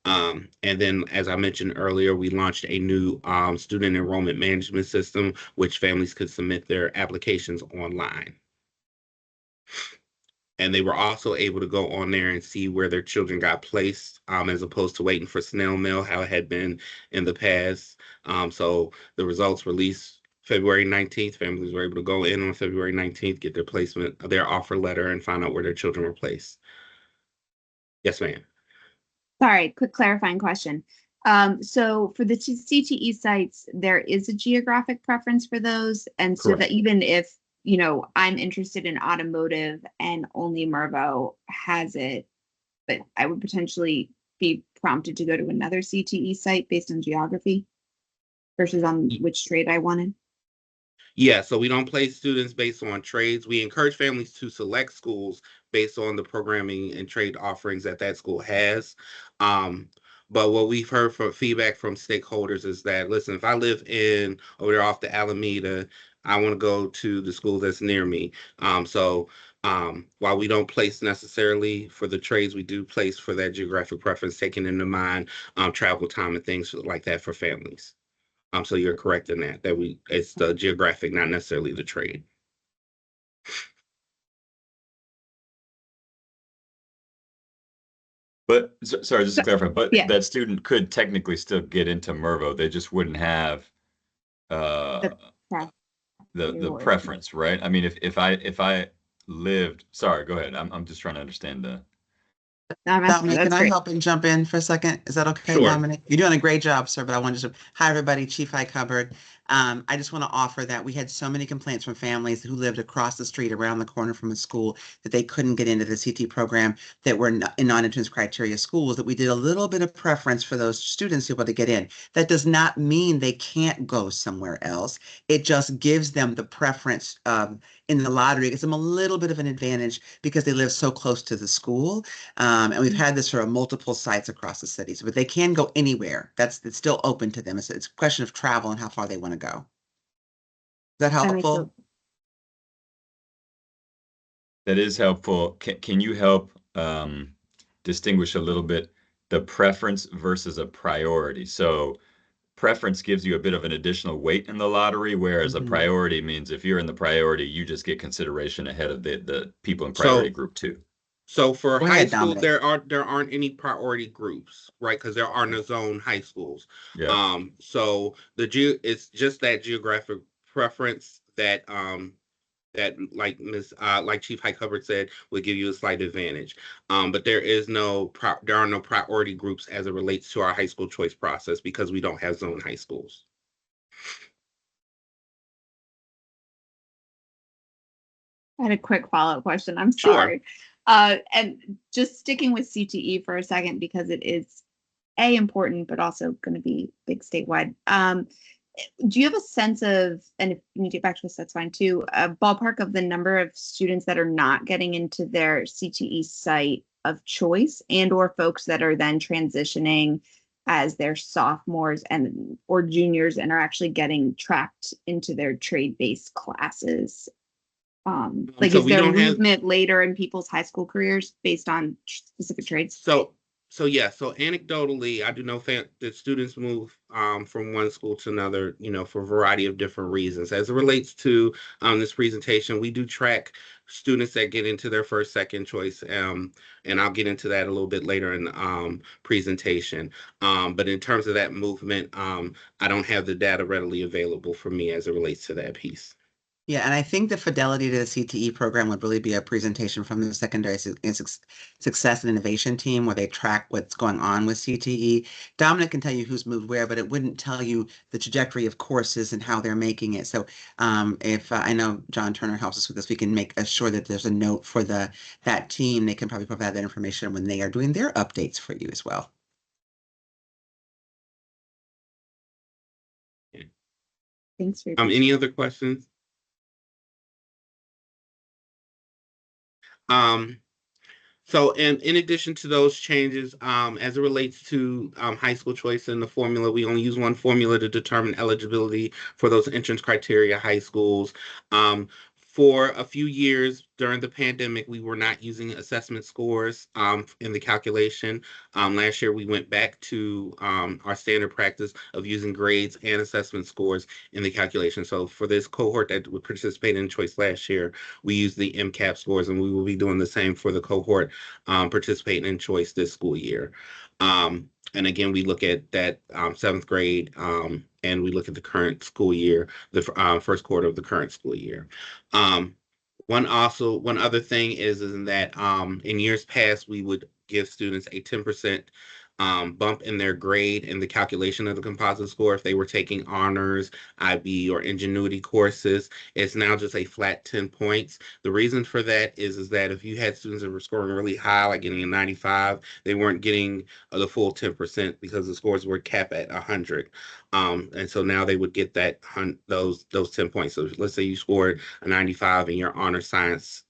And then, as I mentioned earlier, we launched a new student enrollment management system, which families could submit their applications online. And they were also able to go on there and see where their children got placed, as opposed to waiting for snail mail, how it had been in the past. So the results released February 19th. Families were able to go in on February 19th, get their placement, their offer letter, and find out where their children were placed. Yes, ma'am. Sorry, quick clarifying question. So for the CTE sites, there is a geographic preference for those. And so that even if, I'm interested in automotive and only Mervo has it, but I would potentially be prompted to go to another CTE site based on geography versus on which trade I wanted. Yeah, so we don't place students based on trades. We encourage families to select schools based on the programming and trade offerings that school has. But what we've heard from feedback from stakeholders is that, listen, if I live over there off the Alameda, I want to go to the school that's near me. So while we don't place necessarily for the trades, we do place for that geographic preference, taking into mind travel time and things like that for families. So you're correct in that it's the geographic, not necessarily the trade. But sorry, just to clarify, but Yeah. that student could technically still get into Mervo. They just wouldn't have The the preference, right? I mean, if I lived, sorry, go ahead. I'm just trying to understand the. Dominic, That's can I great. help and jump in for a second? Is that okay, Sure. Dominic? You're doing a great job, sir, but I wanted to, hi, everybody, Chief High Hubbard. I just want to offer that we had so many complaints from families who lived across the street around the corner from a school that they couldn't get into the CT program that were in non-entrance criteria schools, that we did a little bit of preference for those students to be able to get in. That does not mean they can't go somewhere else. It just gives them the preference in the lottery. It gives them a little bit of an advantage because they live so close to the school. And we've had this for multiple sites across the cities, but they can go anywhere. It's still open to them. It's a question of travel and how far they want to go. Is that That makes helpful? That is helpful. Can you help distinguish a little bit the preference versus a priority? So preference gives you a bit of an additional weight in the lottery, whereas a priority means if you're in the priority, you just get consideration ahead of the people in priority group 2. So for Go high ahead, school, Dominic. there aren't any priority groups, right? Because there are no zone high schools. Yeah. So it's just that geographic preference that that like Chief High Hubbard said would give you a slight advantage. But there are no priority groups as it relates to our high school choice process because we don't have zone high schools. I had a quick follow-up question. I'm Sure. sorry. And just sticking with CTE for a second, because it is important, but also going to be big statewide. Do you have a sense of, and if you need to get back to us, that's fine too, a ballpark of the number of students that are not getting into their CTE site of choice, and or folks that are then transitioning as their sophomores and or juniors and are actually getting tracked into their trade-based classes? Like, So is we there don't have- movement later in people's high school careers based on specific trades? So anecdotally, I do know that students move from one school to another, for a variety of different reasons. As it relates to this presentation, we do track students that get into their first, second choice, and I'll get into that a little bit later in the presentation. But in terms of that movement, I don't have the data readily available for me as it relates to that piece. Yeah, and I think the fidelity to the CTE program would really be a presentation from the secondary success and innovation team where they track what's going on with CTE. Dominic can tell you who's moved where, but it wouldn't tell you the trajectory of courses and how they're making it. So if I know John Turner helps us with this, we can make sure that there's a note for that team. They can probably provide that information when they are doing their updates for you as well. Thanks for Any other questions? So in addition to those changes, as it relates to high school choice and the formula, we only use one formula to determine eligibility for those entrance criteria high schools. For a few years during the pandemic, we were not using assessment scores in the calculation. Last year, we went back to our standard practice of using grades and assessment scores in the calculation. So for this cohort that would participate in choice last year, we used the MCAP scores, and we will be doing the same for the cohort participating in choice this school year. And again, we look at that 7th grade, and we look at the current school year, the first quarter of the current school year. One other thing is in that in years past, we would give students a 10% bump in their grade in the calculation of the composite score if they were taking honors, IB, or ingenuity courses. It's now just a flat 10 points. The reason for that is that if you had students that were scoring really high, like getting a 95, they weren't getting the full 10% because the scores were capped at 100. And so now they would get those 10 points. So let's say you scored a 95 in your honor science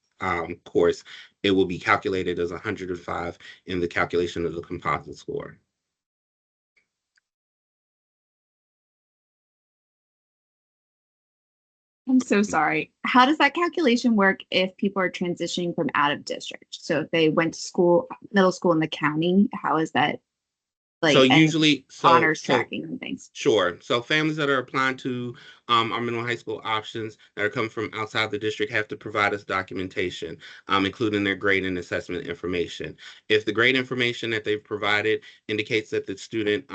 course, it will be calculated as 105 in the calculation of the composite score. I'm so sorry. How does that calculation work if people are transitioning from out of district? So if they went to school, middle school in the county, how is that like So and usually, honors tracking and things? Sure. So families that are applying to our middle high school options that are coming from outside the district have to provide us documentation, including their grade and assessment information. If the grade information that they've provided indicates that the student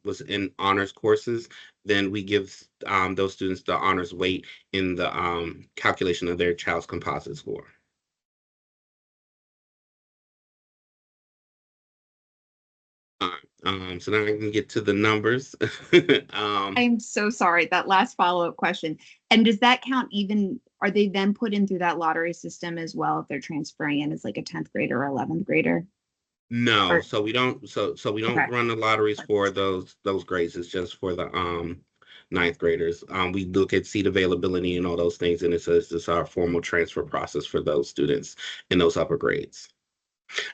was in honors courses, then we give those students the honors weight in the calculation of their child's composite score. So now I can get to the numbers. I'm so sorry. That last follow-up question. And does that count even, are they then put in through that lottery system as well if they're transferring in as like a 10th grader or 11th grader? No, Or- so we don't. So we don't Okay. run the lotteries for those grades. It's just for the ninth graders. We look at seat availability and all those things, and it's our formal transfer process for those students in those upper grades.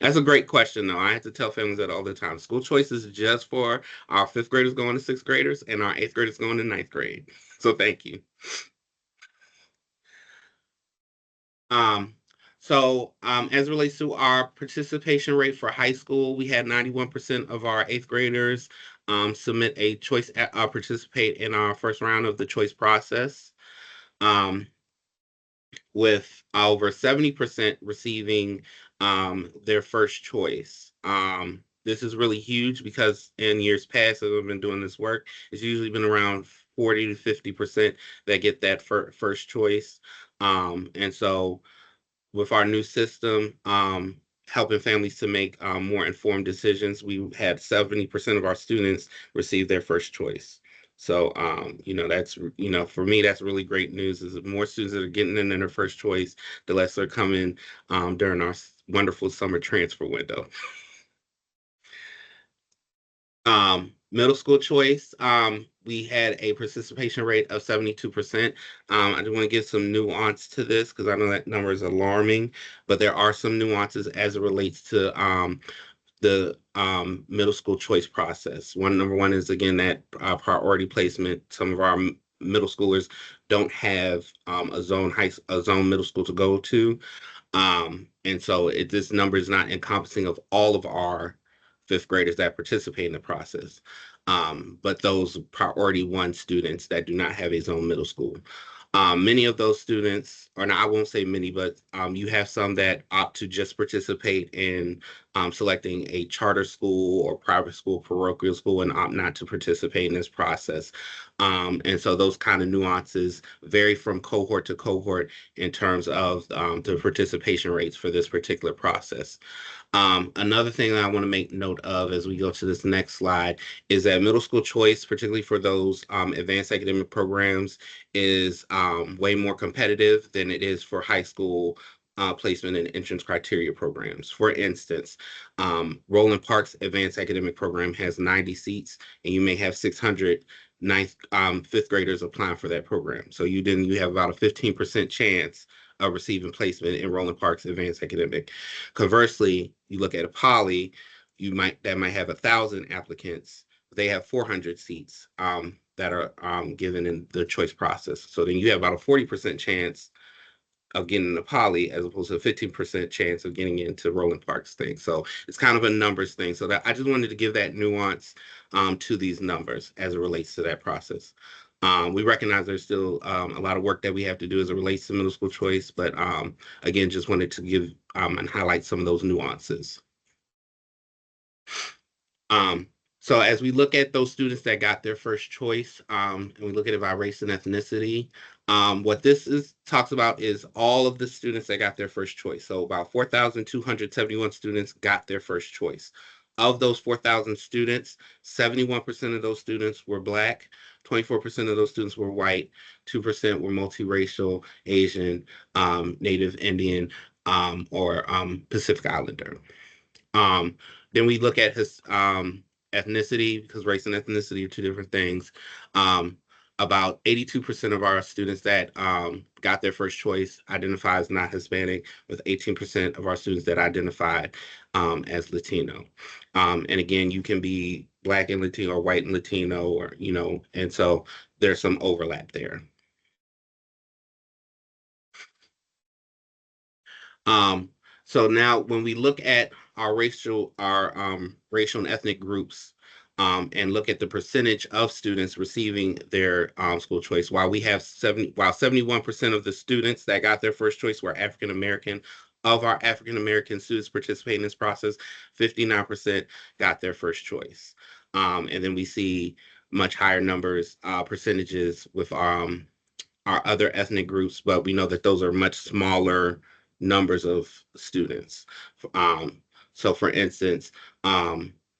That's a great question, though. I have to tell families that all the time. School choice is just for our 5th graders going to 6th graders and our 8th graders going to 9th grade. So thank you. As it relates to our participation rate for high school, we had 91% of our 8th graders submit a choice, participate in our first round of the choice process, with over 70% receiving their first choice. This is really huge because in years past, as I've been doing this work, it's usually been around 40 to 50% that get that first choice. And so with our new system, helping families to make more informed decisions, we had 70% of our students receive their first choice. So, that's, for me, that's really great news. Is the more students that are getting in their first choice, the less they're coming during our wonderful summer transfer window. Middle school choice, we had a participation rate of 72%. I do want to give some nuance to this because I know that number is alarming, but there are some nuances as it relates to the middle school choice process. Number one is, again, that priority placement. Some of our middle schoolers don't have a zone middle school to go to. And so this number is not encompassing of all of our 5th graders that participate in the process, but those priority 1 students that do not have a zone middle school. Many of those students, or I won't say many, but you have some that opt to just participate in selecting a charter school or private school, parochial school, and opt not to participate in this process. And so those kind of nuances vary from cohort to cohort in terms of the participation rates for this particular process. Another thing that I want to make note of as we go to this next slide is that middle school choice, particularly for those advanced academic programs, is way more competitive than it is for high school placement and entrance criteria programs. For instance, Roland Park's advanced academic program has 90 seats, and you may have 600 5th graders applying for that program. So you have about a 15% chance of receiving placement in Roland Park's advanced academic. Conversely, you look at a poly, that might have 1,000 applicants. They have 400 seats that are given in the choice process. So then you have about a 40% chance of getting into poly as opposed to a 15% chance of getting into Roland Park's thing. So it's kind of a numbers thing. So that I just wanted to give that nuance to these numbers as it relates to that process. We recognize there's still a lot of work that we have to do as it relates to middle school choice, but again, just wanted to give and highlight some of those nuances. So as we look at those students that got their first choice, and we look at it by race and ethnicity, what this talks about is all of the students that got their first choice. So about 4,271 students got their first choice. Of those 4,000 students, 71% of those students were Black, 24% of those students were white, 2% were multiracial, Asian, Native Indian, or Pacific Islander. Then we look at his ethnicity, because race and ethnicity are 2 different things. About 82% of our students that got their first choice identify as not Hispanic, with 18% of our students that identified as Latino. And again, you can be Black and Latino or white and Latino, or, and so there's some overlap there. So now when we look at our racial and ethnic groups, and look at the percentage of students receiving their school choice, while 71% of the students that got their first choice were African American, of our African American students participating in this process, 59% got their first choice. And then we see much higher numbers, percentages with our other ethnic groups, but we know that those are much smaller numbers of students. So for instance,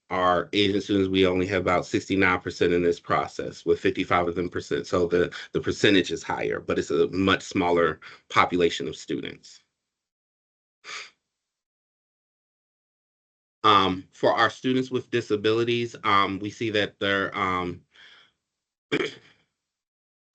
our Asian students, we only have about 69% in this process with 55 of them percent. So the percentage is higher, but it's a much smaller population of students. For our students with disabilities, we see that they're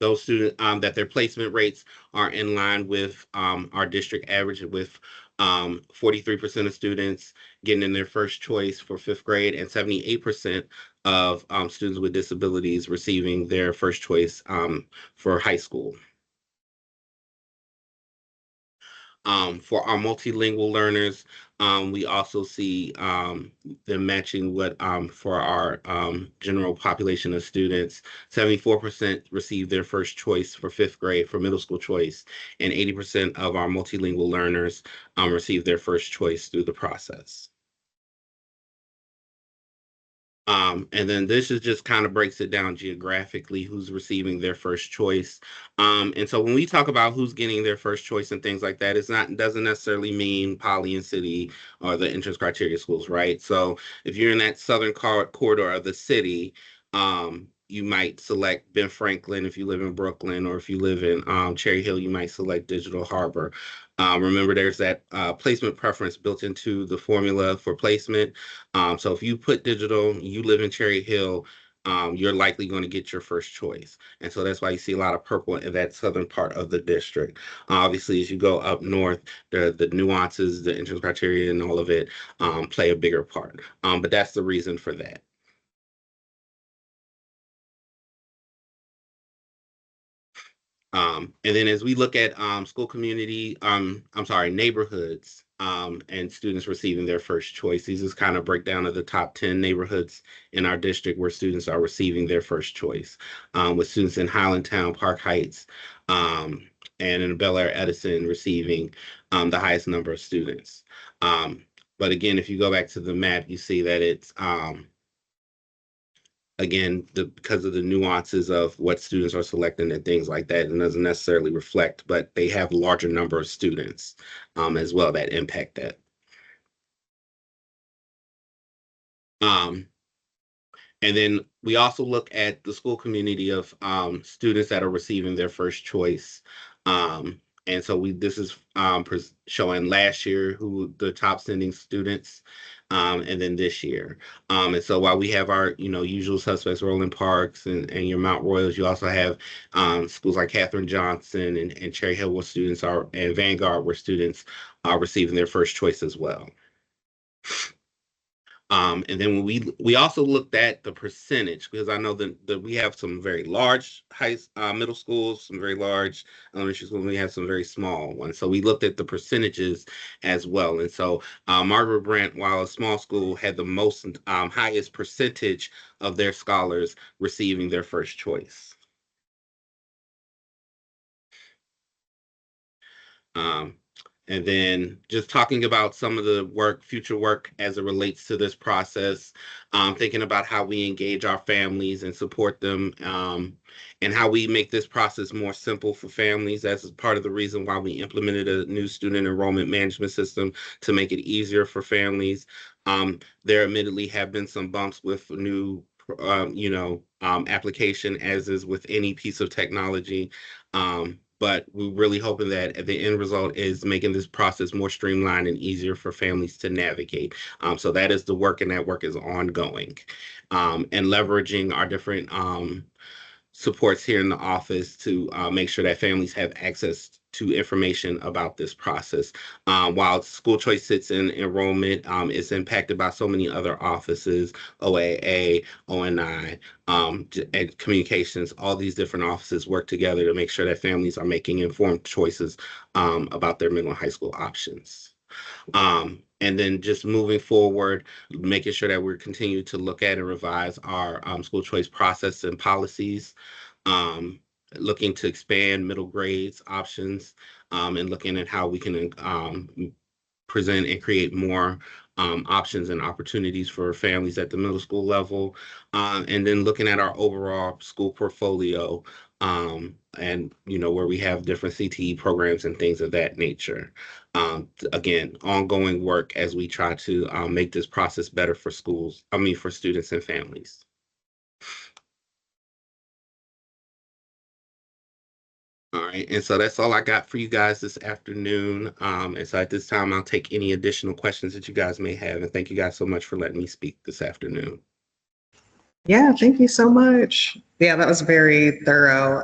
those students that their placement rates are in line with our district average, with 43% of students getting in their first choice for 5th grade and 78% of students with disabilities receiving their first choice for high school. For our multilingual learners, we also see them matching what for our general population of students. 74% receive their first choice for 5th grade for middle school choice, and 80% of our multilingual learners receive their first choice through the process. And then this is just kind of breaks it down geographically, who's receiving their first choice. And so when we talk about who's getting their first choice and things like that, doesn't necessarily mean Poly and City or the entrance criteria schools, right? So if you're in that southern corridor of the city, you might select Ben Franklin if you live in Brooklyn, or if you live in Cherry Hill, you might select Digital Harbor. Remember, there's that placement preference built into the formula for placement. So if you put digital, you live in Cherry Hill, you're likely going to get your first choice. And so that's why you see a lot of purple in that southern part of the district. Obviously, as you go up north, the nuances, the entrance criteria, and all of it play a bigger part. But that's the reason for that. And then as we look at school community, neighborhoods and students receiving their first choice, these is kind of breakdown of the top 10 neighborhoods in our district where students are receiving their first choice, with students in Highlandtown, Park Heights, and in Bel Air Edison receiving the highest number of students. But again, if you go back to the map, you see that it's again, because of the nuances of what students are selecting and things like that, it doesn't necessarily reflect, but they have a larger number of students as well that impact that. And then we also look at the school community of students that are receiving their first choice. And so this is showing last year who the top sending students, and then this year. And so while we have our usual suspects, Roland Parks and your Mount Royals, you also have schools like Katherine Johnson and Cherry Hill where students are, and Vanguard where students are receiving their first choice as well. And then when we also looked at the percentage, because I know that we have some very large middle schools, some very large elementary schools, and we have some very small ones. So we looked at the percentages as well. And so Margaret Brent, while a small school, had the most highest percentage of their scholars receiving their first choice. And then just talking about some of the future work as it relates to this process, thinking about how we engage our families and support them, and how we make this process more simple for families. That's part of the reason why we implemented a new student enrollment management system to make it easier for families. There admittedly have been some bumps with new application, as is with any piece of technology. But we're really hoping that the end result is making this process more streamlined and easier for families to navigate. So that is the work, and that work is ongoing. And leveraging our different supports here in the office to make sure that families have access to information about this process. While school choice sits in enrollment, it's impacted by so many other offices, OAA, ONI, and communications. All these different offices work together to make sure that families are making informed choices about their middle and high school options. And then just moving forward, making sure that we're continuing to look at and revise our school choice process and policies, looking to expand middle grades options, and looking at how we can present and create more options and opportunities for families at the middle school level, and then looking at our overall school portfolio, and where we have different CTE programs and things of that nature. Again, ongoing work as we try to make this process better for for students and families. All right, and so that's all I got for you guys this afternoon. And so at this time, I'll take any additional questions that you guys may have. And thank you guys so much for letting me speak this afternoon. Yeah, thank you so much. Yeah, that was very thorough.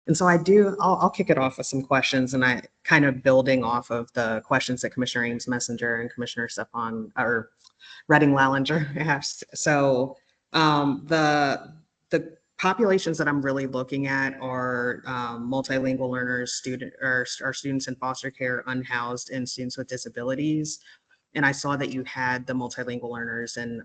And so I'll kick it off with some questions, and I kind of building off of the questions that Commissioner Ames Messenger and Commissioner Redding Lallinger asked. So the populations that I'm really looking at are multilingual learners, students in foster care, unhoused, and students with disabilities. And I saw that you had the multilingual learners and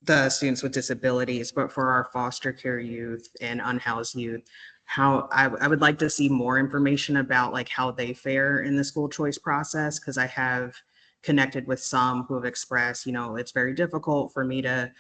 the students with disabilities, but for our foster care youth and unhoused youth, how I would like to see more information about like how they fare in the school choice process, because I have connected with some who have expressed, it's very difficult for me to,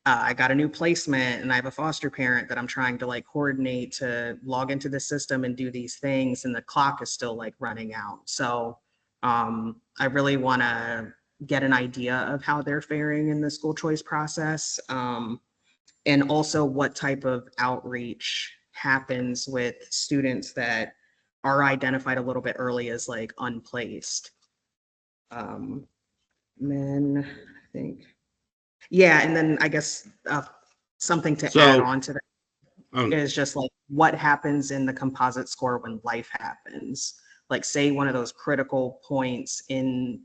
I got a new placement and I have a foster parent that I'm trying to like coordinate to log into the system and do these things, and the clock is still like running out. So I really want to get an idea of how they're faring in the school choice process, and also what type of outreach happens with students that are identified a little bit early as like unplaced. And then I think, yeah, and then I guess something to add on to that is just like what happens in the composite score when life happens. Like say one of those critical points in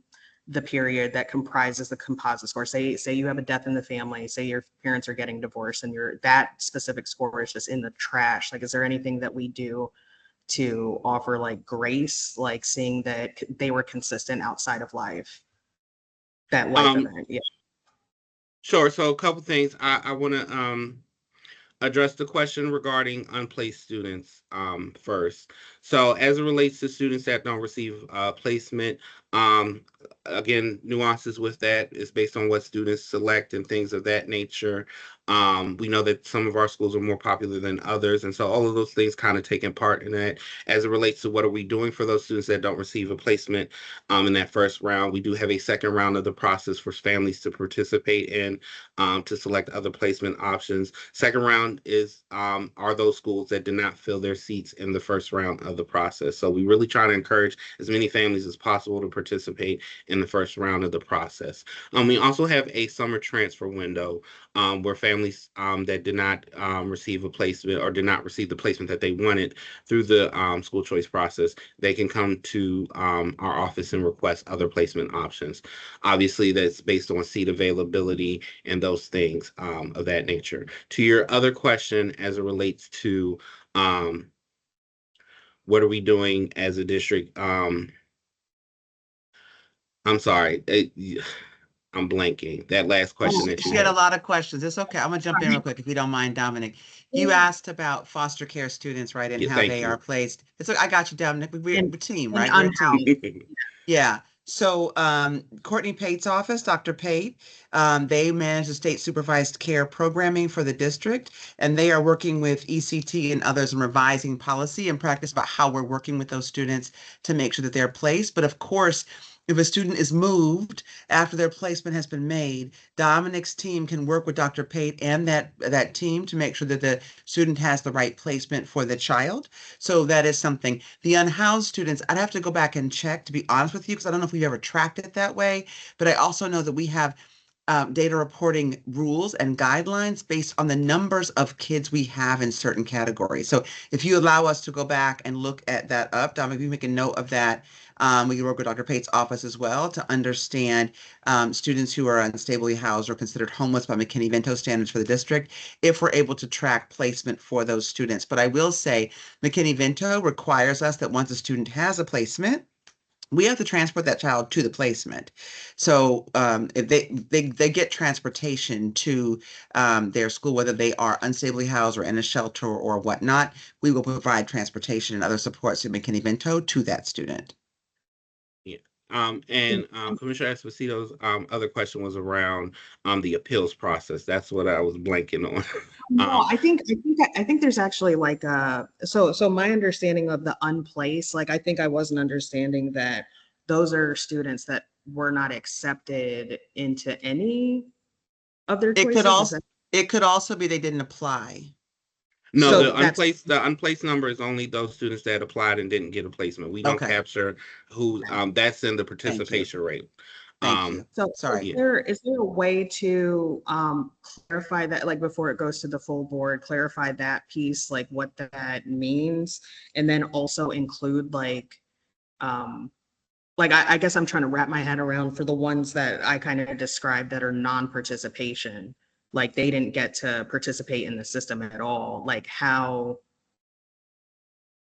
the period that comprises the composite score. Say you have a death in the family, say your parents are getting divorced and that specific score is just in the trash. Like, is there anything that we do to offer like grace, like seeing that they were consistent outside of life? That life event, yeah. Sure. So a couple things. I want to address the question regarding unplaced students first. So as it relates to students that don't receive placement, again, nuances with that is based on what students select and things of that nature. We know that some of our schools are more popular than others, and so all of those things kind of taking part in that. As it relates to what are we doing for those students that don't receive a placement in that first round, we do have a second round of the process for families to participate in to select other placement options. Second round is are those schools that did not fill their seats in the first round of the process. So we really try to encourage as many families as possible to participate in the first round of the process. We also have a summer transfer window where families that did not receive a placement or did not receive the placement that they wanted through the school choice process, they can come to our office and request other placement options. Obviously, that's based on seat availability and those things of that nature. To your other question, as it relates to what are we doing as a district? I'm sorry, I'm blanking. That last question that you She had a lot of questions. It's okay. I'm gonna jump in real quick if you don't mind, Dominic. You asked about foster care students, right, and Yeah, how thank they you. are placed. I got you, Dominic. We're a team, right? And We're a team. Yeah. So Courtney Pate's office, Dr. Pate, they manage the state supervised care programming for the district, and they are working with ECT and others in revising policy and practice about how we're working with those students to make sure that they're placed. But of course, if a student is moved after their placement has been made, Dominic's team can work with Dr. Pate and that team to make sure that the student has the right placement for the child. So that is something. The unhoused students, I'd have to go back and check, to be honest with you, because I don't know if we've ever tracked it that way. But I also know that we have data reporting rules and guidelines based on the numbers of kids we have in certain categories. So if you allow us to go back and look at that up, Dominic, if you make a note of that, we can work with Dr. Pate's office as well to understand students who are unstably housed or considered homeless by McKinney-Vento standards for the district, if we're able to track placement for those students. But I will say McKinney-Vento requires us that once a student has a placement, we have to transport that child to the placement. So if they get transportation to their school, whether they are unstably housed or in a shelter or whatnot, we will provide transportation and other supports at McKinney-Vento to that student. Commissioner Esposito's other question was around the appeals process. That's what I was blanking on. No, I think there's actually like so my understanding of the unplaced, like I think I wasn't understanding that those are students that were not accepted into any of their choices. It could also be they didn't apply. No, So the unplaced number is only those students that applied and didn't get a placement. We don't capture who that's in the participation rate. Thank you. So sorry. Is there a way to clarify that, like before it goes to the full board, clarify that piece, like what that means, and then also include like I guess I'm trying to wrap my head around for the ones that I kind of described that are non-participation, like they didn't get to participate in the system at all. Like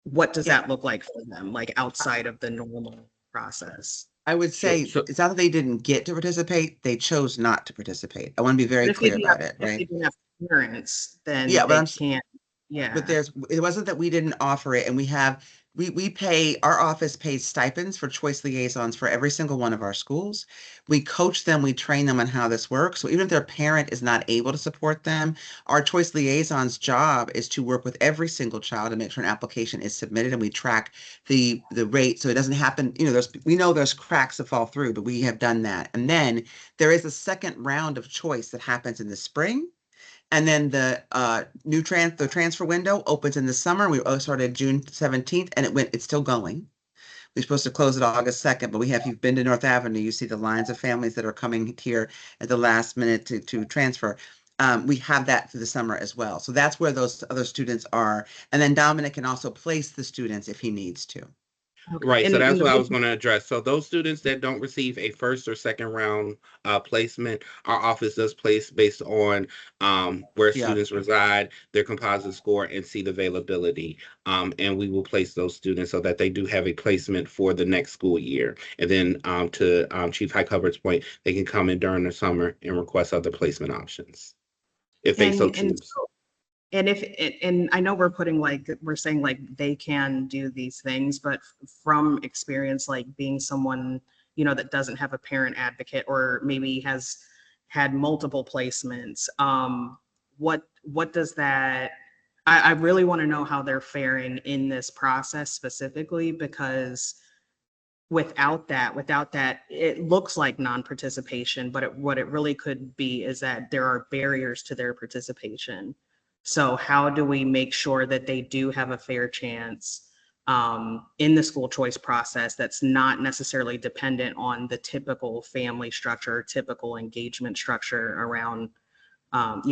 what does that look like for them, like outside of the normal process? I would say it's not that they didn't get to participate, they chose not to participate. I want to be very clear about it, right? If they didn't have parents, then yeah, they can't. Yeah. But it wasn't that we didn't offer it, and we pay, our office pays stipends for choice liaisons for every single one of our schools. We coach them, we train them on how this works. So even if their parent is not able to support them, our choice liaison's job is to work with every single child and make sure an application is submitted, and we track the rate so it doesn't happen. We know there's cracks that fall through, but we have done that. And then there is a second round of choice that happens in the spring. And then the transfer window opens in the summer. We started June 17th, and it's still going. We're supposed to close it August 2nd, but if you've been to North Avenue, you see the lines of families that are coming here at the last minute to transfer. We have that through the summer as well. So that's where those other students are. And then Dominic can also place the students if he needs to. Okay. Right, so that's what I was going to address. So those students that don't receive a first or second round placement, our office does place based on where students reside, their composite score, and seat availability. And we will place those students so that they do have a placement for the next school year. And then to Chief Highcover's point, they can come in during the summer and request other placement options if they so choose. And I know we're saying like they can do these things, but from experience, like being someone, that doesn't have a parent advocate or maybe has had multiple placements, what does that, I really want to know how they're faring in this process specifically, because without that, it looks like non-participation, but what it really could be is that there are barriers to their participation. So how do we make sure that they do have a fair chance in the school choice process that's not necessarily dependent on the typical family structure, typical engagement structure around, adults?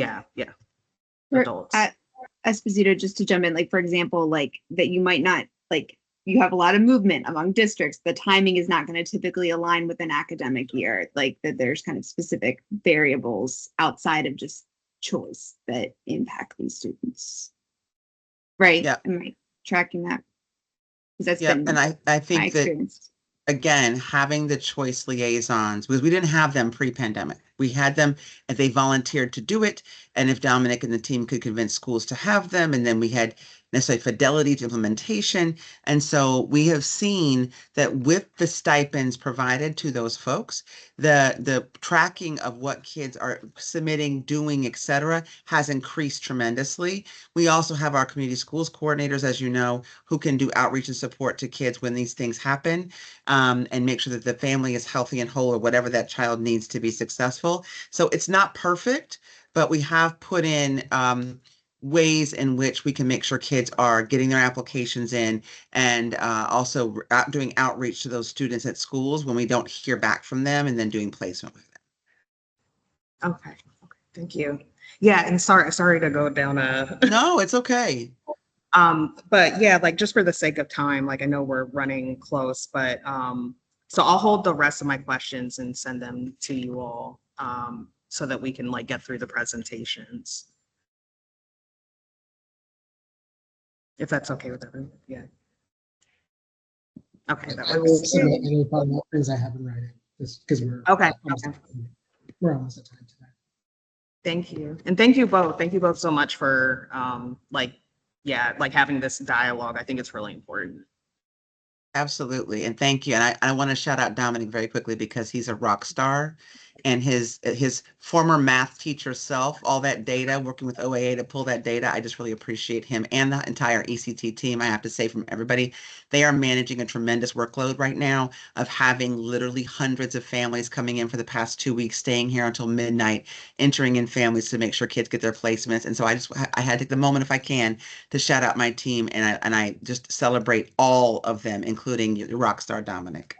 Esposito, just to jump in, like, for example, like that you might not, like, you have a lot of movement among districts. The timing is not going to typically align with an academic year, like that there's kind of specific variables outside of just choice that impact these students, right? Yeah. Am I tracking that? Because that's been and I think my experience. That, again, having the choice liaisons, because we didn't have them pre-pandemic. We had them and they volunteered to do it. And if Dominic and the team could convince schools to have them, and then we had necessarily fidelity to implementation. And so we have seen that with the stipends provided to those folks, the tracking of what kids are submitting, doing, et cetera, has increased tremendously. We also have our community schools coordinators, as you know, who can do outreach and support to kids when these things happen, and make sure that the family is healthy and whole, or whatever that child needs to be successful. So it's not perfect, but we have put in ways in which we can make sure kids are getting their applications in, and also doing outreach to those students at schools when we don't hear back from them, and then doing placement with them. Okay, thank you. Yeah, and sorry to go down a No, it's okay. but yeah, like just for the sake of time, like I know we're running close, but so I'll hold the rest of my questions and send them to you all so that we can like get through the presentations. If that's okay with everyone, yeah. Okay, that I will works. submit any follow-up things I have in writing, just because Okay, we're almost at time today. thank you. And thank you both. Thank you both so much for like, yeah, like having this dialogue. I think it's really important. Absolutely. And thank you. And I want to shout out Dominic very quickly because he's a rock star, and his former math teacher self, all that data, working with OAA to pull that data. I just really appreciate him and the entire ECT team. I have to say, from everybody, they are managing a tremendous workload right now of having literally hundreds of families coming in for the past 2 weeks, staying here until midnight, entering in families to make sure kids get their placements. And so I had to take the moment, if I can, to shout out my team, and I just celebrate all of them, including your rock star Dominic.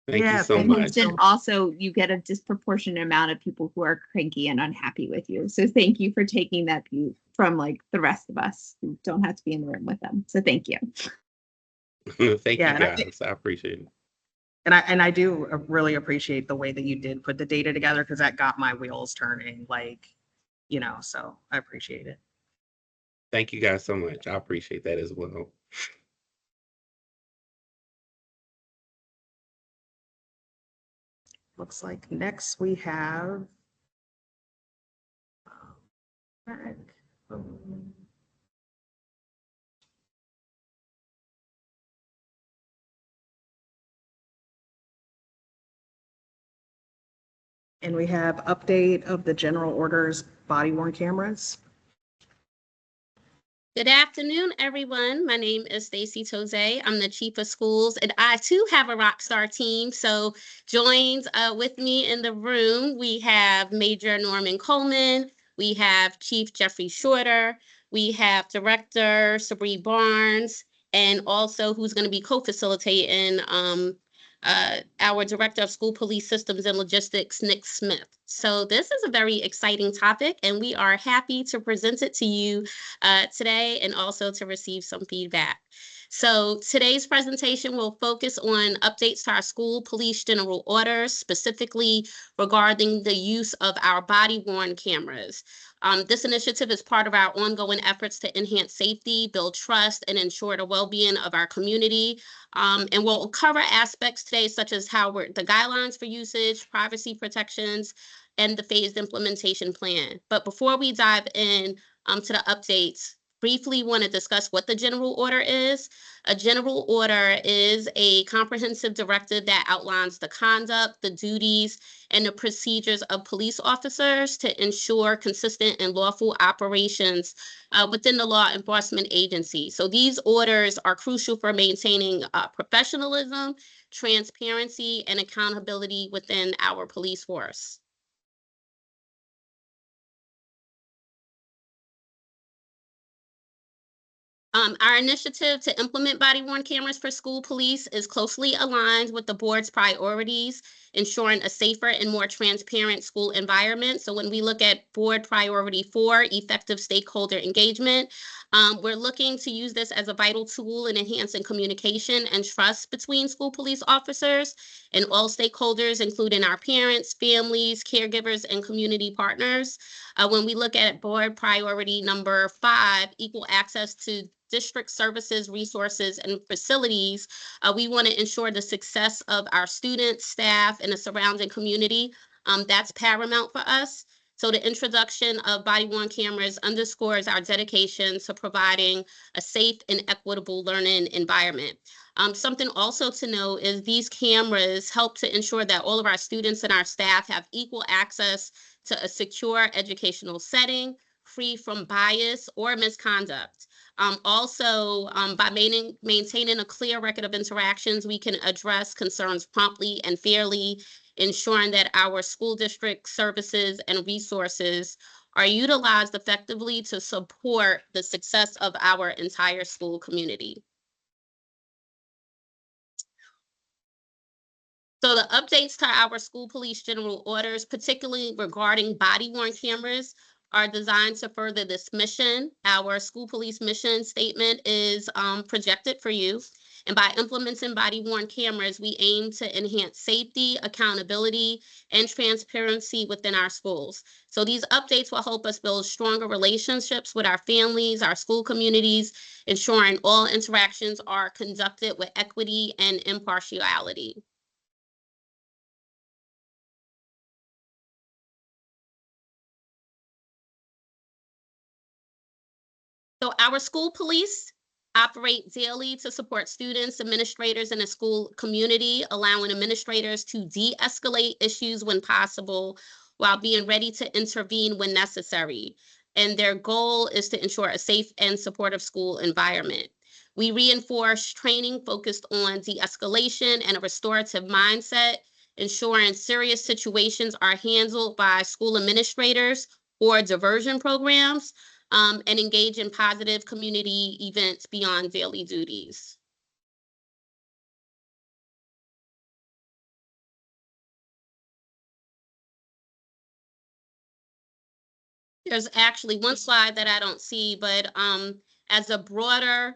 Thank you Yeah, so thank you much. Then also you get a disproportionate amount of people who are cranky and unhappy with you. So thank you for taking that view from like the rest of us who don't have to be in the room with them. So thank you. Thank Yeah, you and guys. I appreciate it. And I do really appreciate the way that you did put the data together because that got my wheels turning, like, you know, so I appreciate it. Thank you guys so much. I appreciate that as well. Looks like next we have and we have update of the general orders body worn cameras. Good afternoon, everyone. My name is Stacy Toze. I'm the chief of schools, and I too have a rock star team. So joined with me in the room, we have Major Norman Coleman, we have Chief Jeffrey Shorter, we have Director Sabree Barnes, and also who's going to be co-facilitating our Director of School Police Systems and Logistics, Nick Smith. So this is a very exciting topic, and we are happy to present it to you today and also to receive some feedback. So today's presentation will focus on updates to our school police general orders, specifically regarding the use of our body-worn cameras. This initiative is part of our ongoing efforts to enhance safety, build trust, and ensure the well-being of our community. And we'll cover aspects today such as the guidelines for usage, privacy protections, and the phased implementation plan. But before we dive in to the updates, briefly want to discuss what the general order is. A general order is a comprehensive directive that outlines the conduct, the duties, and the procedures of police officers to ensure consistent and lawful operations within the law enforcement agency. So these orders are crucial for maintaining professionalism, transparency, and accountability within our police force. Our initiative to implement body-worn cameras for school police is closely aligned with the board's priorities, ensuring a safer and more transparent school environment. So when we look at board priority 4, effective stakeholder engagement, we're looking to use this as a vital tool in enhancing communication and trust between school police officers and all stakeholders, including our parents, families, caregivers, and community partners. When we look at board priority number 5, equal access to district services, resources, and facilities, we want to ensure the success of our students, staff, and the surrounding community. That's paramount for us. So the introduction of body-worn cameras underscores our dedication to providing a safe and equitable learning environment. Something also to know is these cameras help to ensure that all of our students and our staff have equal access to a secure educational setting, free from bias or misconduct. By maintaining a clear record of interactions, we can address concerns promptly and fairly, ensuring that our school district services and resources are utilized effectively to support the success of our entire school community. So the updates to our school police general orders, particularly regarding body-worn cameras, are designed to further this mission. Our school police mission statement is projected for you. And by implementing body-worn cameras, we aim to enhance safety, accountability, and transparency within our schools. So these updates will help us build stronger relationships with our families, our school communities, ensuring all interactions are conducted with equity and impartiality. So our school police operate daily to support students, administrators, and the school community, allowing administrators to de-escalate issues when possible while being ready to intervene when necessary. And their goal is to ensure a safe and supportive school environment. We reinforce training focused on de-escalation and a restorative mindset, ensuring serious situations are handled by school administrators or diversion programs, and engage in positive community events beyond daily duties. There's actually one slide that I don't see, but as a broader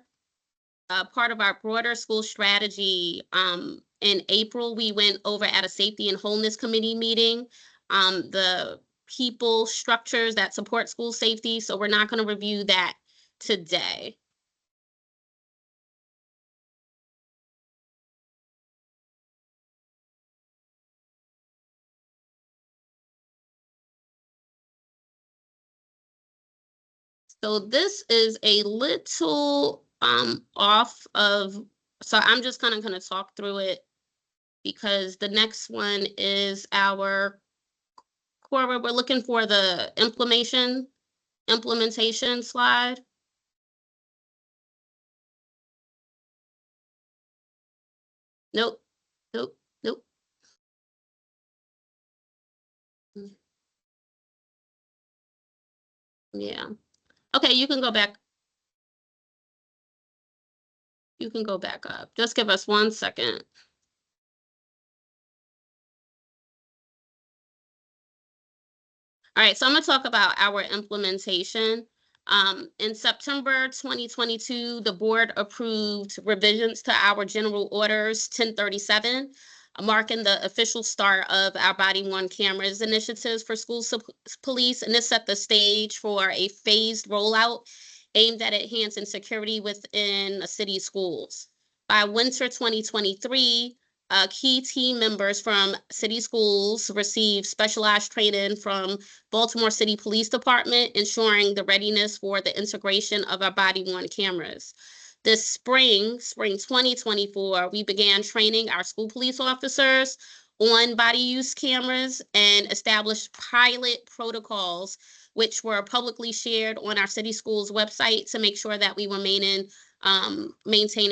part of our broader school strategy, in April, we went over at a Safety and Wholeness Committee meeting, the people structures that support school safety. So we're not going to review that today. So this is a little off of, so I'm just kind of going to talk through it because the next one is our core. We're looking for the implementation slide. Nope, nope, nope. Yeah. Okay, you can go back. You can go back up. Just give us 1 second. All right, so I'm going to talk about our implementation. In September 2022, the board approved revisions to our general orders 1037, marking the official start of our body-worn cameras initiatives for school police, and this set the stage for a phased rollout aimed at enhancing security within a city schools. By winter 2023, key team members from city schools received specialized training from Baltimore City Police Department, ensuring the readiness for the integration of our body-worn cameras. This spring 2024, we began training our school police officers on body use cameras and established pilot protocols, which were publicly shared on our city schools website to make sure that we were maintaining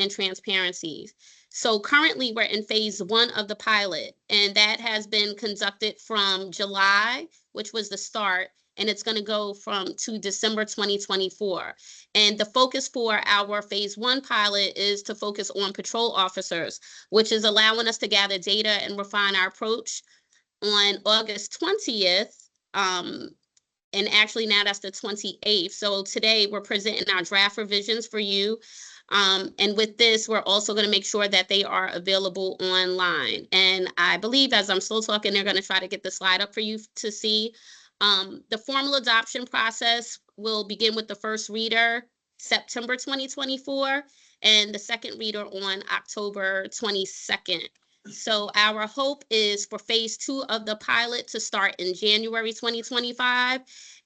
transparency. So currently we're in phase 1 of the pilot, and that has been conducted from July, which was the start, and it's going to go to December 2024. And the focus for our phase 1 pilot is to focus on patrol officers, which is allowing us to gather data and refine our approach. On August 20th, and actually now that's the 28th. So today we're presenting our draft revisions for you. And with this, we're also going to make sure that they are available online. And I believe as I'm still talking, they're going to try to get the slide up for you to see. The formal adoption process will begin with the first reader September 2024 and the second reader on October 22nd. So our hope is for phase 2 of the pilot to start in January 2025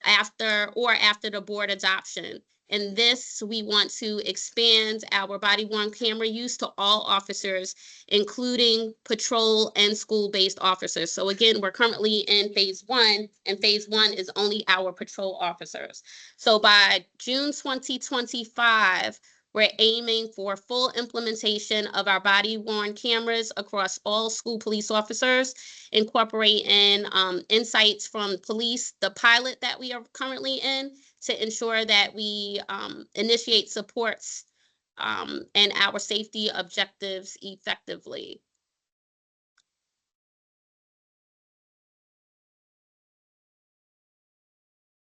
after the board adoption. And this, we want to expand our body-worn camera use to all officers, including patrol and school-based officers. So again, we're currently in phase 1, and phase 1 is only our patrol officers. So by June 2025, we're aiming for full implementation of our body-worn cameras across all school police officers, incorporating insights from police, the pilot that we are currently in, to ensure that we initiate supports and our safety objectives effectively.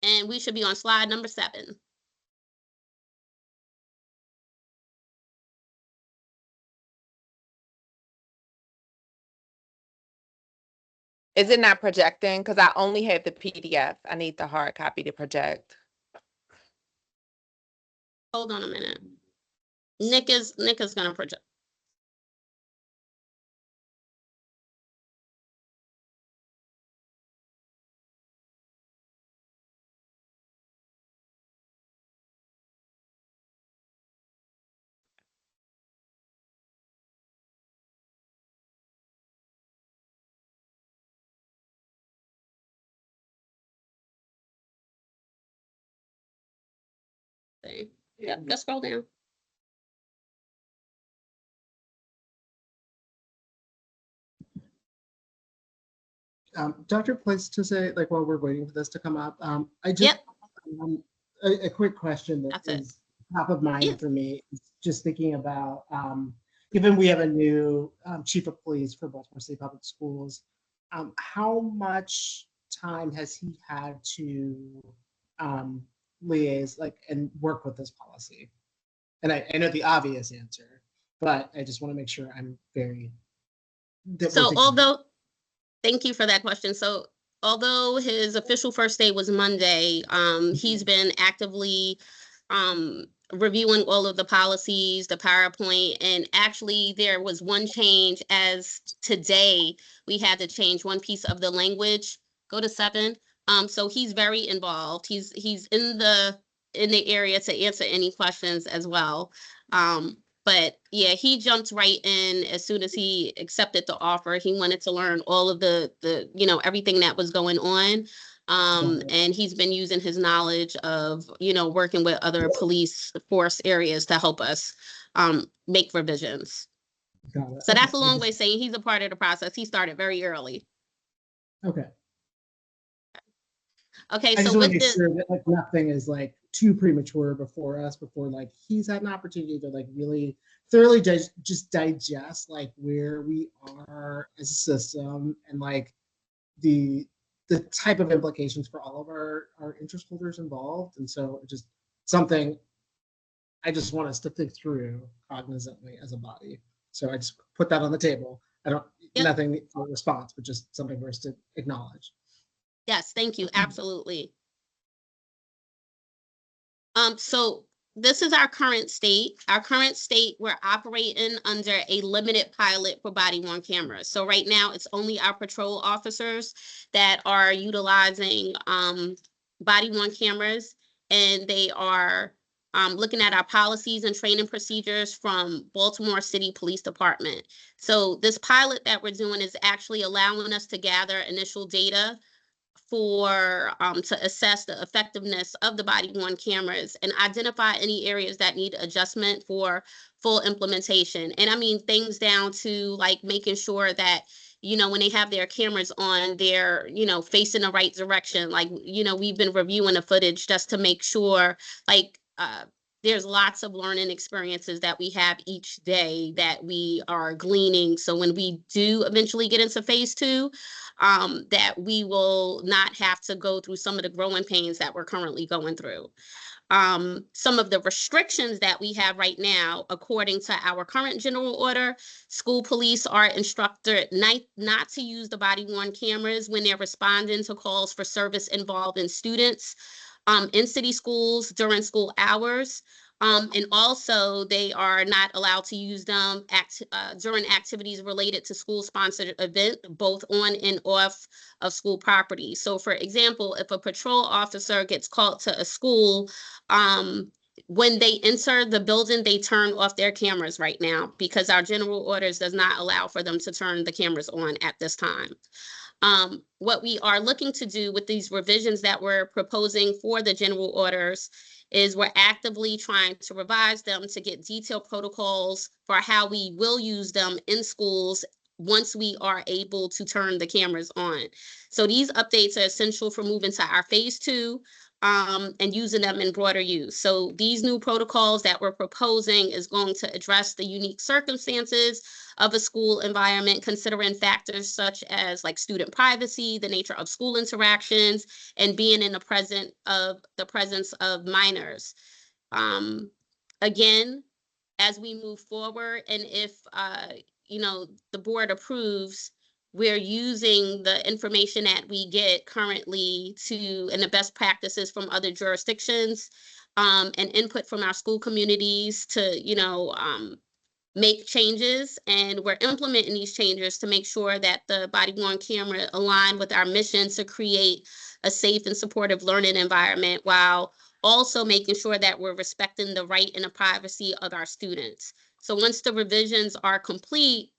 and we should be on slide number 7. Is it not projecting? Because I only have the PDF. I need the hard copy to project. Hold on a minute. Nick is gonna project. Yep, just scroll down. Dr. Place to say, like, while we're waiting for this to come up, I just, Yep. a quick question that That's it. is top of mind Yeah. for me, is just thinking about, given we have a new chief of police for Baltimore City Public Schools, how much time has he had to liaise, like, and work with this policy? And I know the obvious answer, but I just want to make sure I'm very. that we're So thinking- thank you for that question. So although his official first day was Monday, he's been actively reviewing all of the policies, the PowerPoint, and actually there was one change as today, we had to change one piece of the language. Go to 7. So he's very involved. He's in the area to answer any questions as well. But yeah, he jumped right in as soon as he accepted the offer. He wanted to learn all of the everything that was going on. And he's been using his knowledge of, working with other police force areas to help us make revisions. Got it. So that's a Okay, I long just- way saying he's a part of the process. He started very early. Okay. Okay, I so just want with to make the, sure that like nothing is like too premature before us, before like he's had an opportunity to like really thoroughly just digest like where we are as a system and like the type of implications for all of our interest holders involved. And so just something I just want us to think through cognizantly as a body. So I just put that on the table. I don't, Yep. nothing for a response, but just something for us to acknowledge. yes, thank you, absolutely. So this is our current state. Our current state, we're operating under a limited pilot for body-worn cameras. So right now, it's only our patrol officers that are utilizing body-worn cameras, and they are looking at our policies and training procedures from Baltimore City Police Department. So this pilot that we're doing is actually allowing us to gather initial data for to assess the effectiveness of the body-worn cameras and identify any areas that need adjustment for full implementation. And I mean things down to like making sure that, when they have their cameras on, they're, facing the right direction. Like, we've been reviewing the footage just to make sure, like, there's lots of learning experiences that we have each day that we are gleaning. So when we do eventually get into phase 2, that we will not have to go through some of the growing pains that we're currently going through. Some of the restrictions that we have right now, according to our current general order, school police are instructed not to use the body-worn cameras when they're responding to calls for service involving students in city schools during school hours. And also they are not allowed to use them during activities related to school-sponsored event, both on and off of school property. So for example, if a patrol officer gets called to a school, when they enter the building, they turn off their cameras right now because our general orders does not allow for them to turn the cameras on at this time. What we are looking to do with these revisions that we're proposing for the general orders is we're actively trying to revise them to get detailed protocols for how we will use them in schools once we are able to turn the cameras on. So these updates are essential for moving to our phase 2, and using them in broader use. So these new protocols that we're proposing is going to address the unique circumstances of a school environment, considering factors such as like student privacy, the nature of school interactions, and being in the presence of minors. Again, as we move forward, and if the board approves, we're using the information that we get currently and the best practices from other jurisdictions, and input from our school communities to make changes, and we're implementing these changes to make sure that the body-worn camera align with our mission to create a safe and supportive learning environment, while also making sure that we're respecting the right and the privacy of our students. So once the revisions are complete,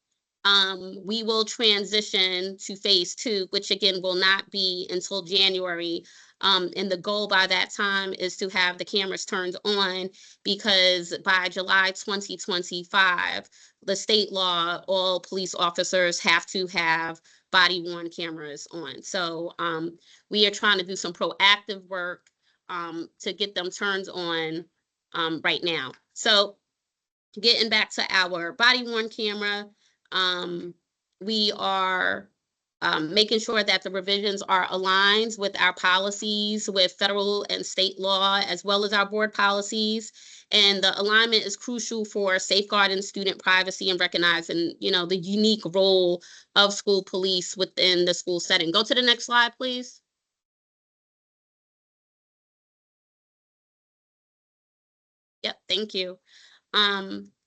we will transition to phase 2, which again will not be until January. And the goal by that time is to have the cameras turned on, because by July 2025, the state law, all police officers have to have body-worn cameras on. So we are trying to do some proactive work to get them turned on right now. So getting back to our body-worn camera, we are making sure that the revisions are aligned with our policies, with federal and state law, as well as our board policies. And the alignment is crucial for safeguarding student privacy and recognizing, the unique role of school police within the school setting. Go to the next slide, please. Yep, thank you.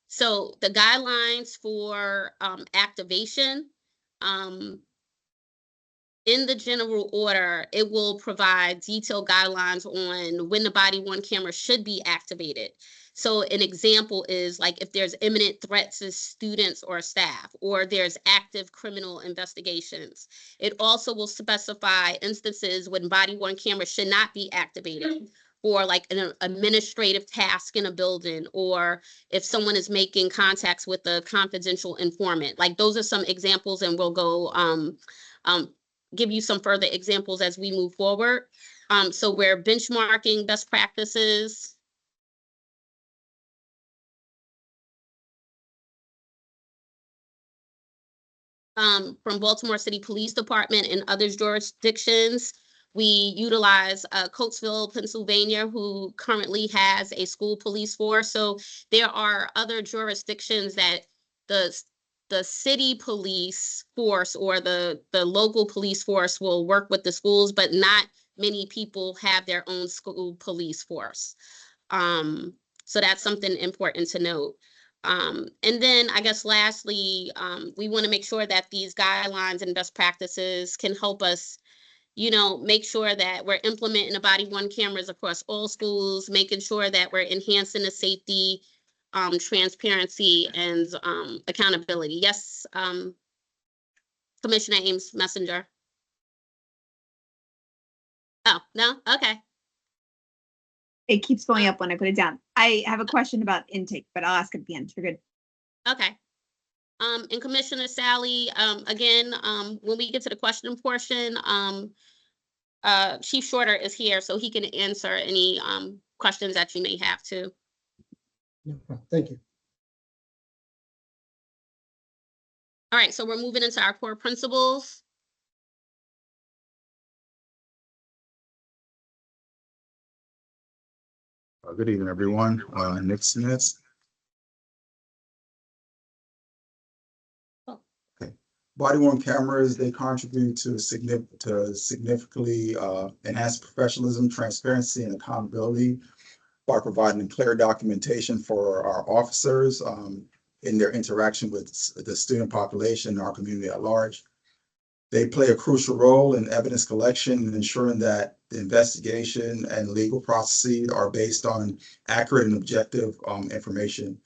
So the guidelines for activation, in the general order, it will provide detailed guidelines on when the body-worn camera should be activated. So an example is like if there's imminent threat to students or staff, or there's active criminal investigations. It also will specify instances when body-worn cameras should not be activated, or like an administrative task in a building, or if someone is making contacts with a confidential informant. Like those are some examples, and we'll go give you some further examples as we move forward. So we're benchmarking best practices. From Baltimore City Police Department and other jurisdictions. We utilize Coatesville, Pennsylvania, who currently has a school police force. So there are other jurisdictions that the city police force or the local police force will work with the schools, but not many people have their own school police force. So that's something important to note. And then I guess lastly, we want to make sure that these guidelines and best practices can help us, make sure that we're implementing the body-worn cameras across all schools, making sure that we're enhancing the safety, transparency, and accountability. Yes, Commissioner Ames Messenger. Oh, no? Okay. It keeps going up when I put it down. I have a question about intake, but I'll ask at the end. You're good. Okay. And Commissioner Sally, again, when we get to the question portion, Chief Shorter is here, so he can answer any questions that you may have too. No problem. Thank you. All right, so we're moving into our core principles. Good evening, everyone. Nick Smith. Okay. Body-worn cameras, they contribute to significantly enhance professionalism, transparency, and accountability by providing clear documentation for our officers in their interaction with the student population and our community at large. They play a crucial role in evidence collection and ensuring that the investigation and legal processes are based on accurate and objective information.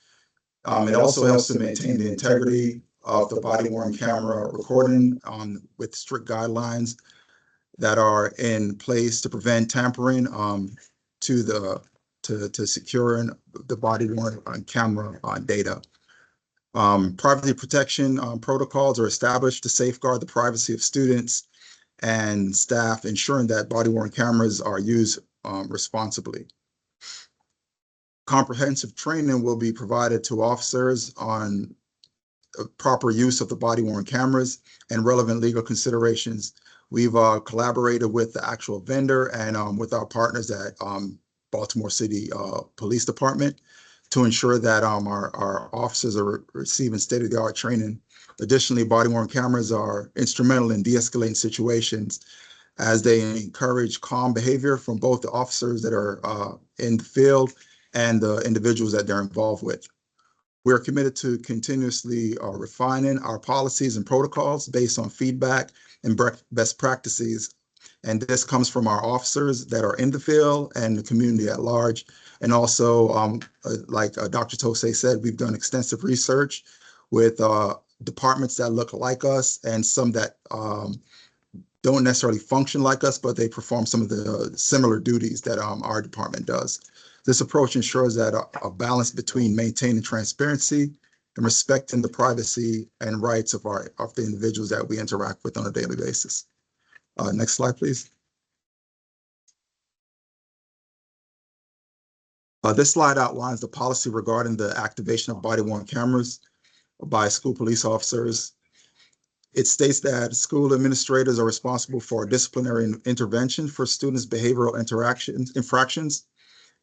It also helps to maintain the integrity of the body-worn camera recording with strict guidelines that are in place to prevent tampering to securing the body-worn camera data. Privacy protection protocols are established to safeguard the privacy of students and staff, ensuring that body-worn cameras are used responsibly. Comprehensive training will be provided to officers on proper use of the body-worn cameras and relevant legal considerations. We've collaborated with the actual vendor and with our partners at Baltimore City Police Department to ensure that our officers are receiving state-of-the-art training. Additionally, body-worn cameras are instrumental in de-escalating situations as they encourage calm behavior from both the officers that are in the field and the individuals that they're involved with. We're committed to continuously refining our policies and protocols based on feedback and best practices. And this comes from our officers that are in the field and the community at large. And also, like Dr. Tosay said, we've done extensive research with departments that look like us and some that don't necessarily function like us, but they perform some of the similar duties that our department does. This approach ensures that a balance between maintaining transparency and respecting the privacy and rights of the individuals that we interact with on a daily basis. Next slide, please. This slide outlines the policy regarding the activation of body-worn cameras by school police officers. It states that school administrators are responsible for disciplinary intervention for students' behavioral infractions,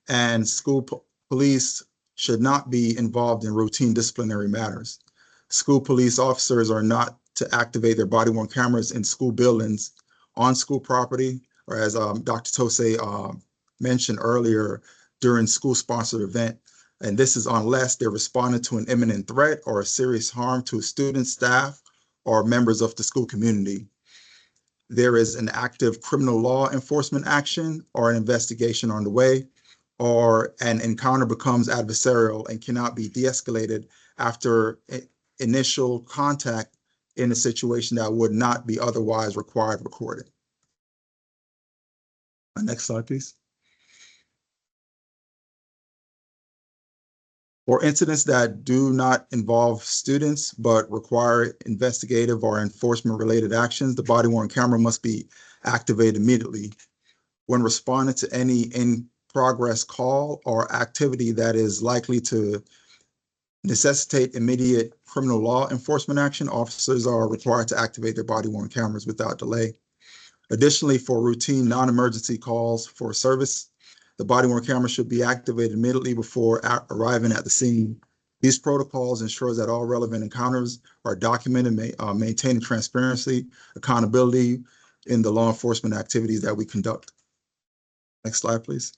and school police should not be involved in routine disciplinary matters. School police officers are not to activate their body-worn cameras in school buildings, on school property, or as Dr. Tosay mentioned earlier, during school-sponsored event. And this is unless they're responding to an imminent threat or a serious harm to students, staff, or members of the school community. There is an active criminal law enforcement action or an investigation on the way, or an encounter becomes adversarial and cannot be de-escalated after initial contact in a situation that would not be otherwise required recorded. Next slide, please. For incidents that do not involve students but require investigative or enforcement-related actions, the body-worn camera must be activated immediately. When responding to any in-progress call or activity that is likely to necessitate immediate criminal law enforcement action, officers are required to activate their body-worn cameras without delay. Additionally, for routine non-emergency calls for service, the body-worn camera should be activated immediately before arriving at the scene. These protocols ensure that all relevant encounters are documented, maintaining transparency, accountability in the law enforcement activities that we conduct. Next slide, please.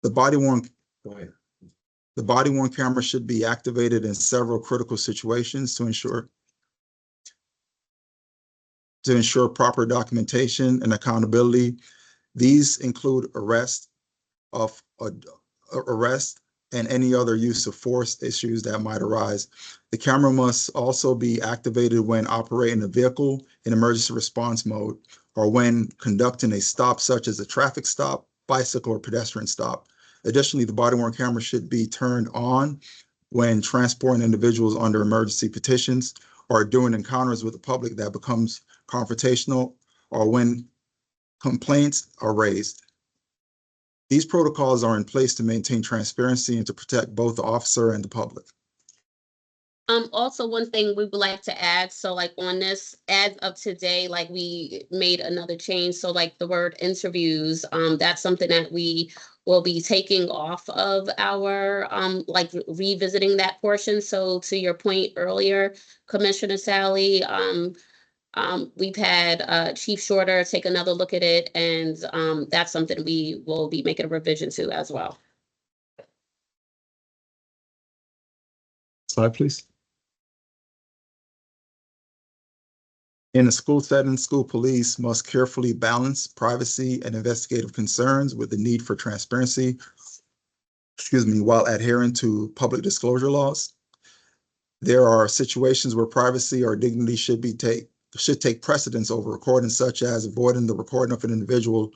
The body-worn camera should be activated in several critical situations to ensure proper documentation and accountability. These include arrest and any other use of force issues that might arise. The camera must also be activated when operating a vehicle in emergency response mode or when conducting a stop such as a traffic stop, bicycle, or pedestrian stop. Additionally, the body-worn camera should be turned on when transporting individuals under emergency petitions or during encounters with the public that becomes confrontational or when complaints are raised. These protocols are in place to maintain transparency and to protect both the officer and the public. Also, one thing we would like to add, so like on this, as of today, like we made another change. So like the word interviews, that's something that we will be taking off of our, like revisiting that portion. So to your point earlier, Commissioner Sally, we've had Chief Shorter take another look at it, and that's something we will be making a revision to as well. Slide, please. In a school setting, school police must carefully balance privacy and investigative concerns with the need for transparency, while adhering to public disclosure laws. There are situations where privacy or dignity should take precedence over recording, such as avoiding the recording of an individual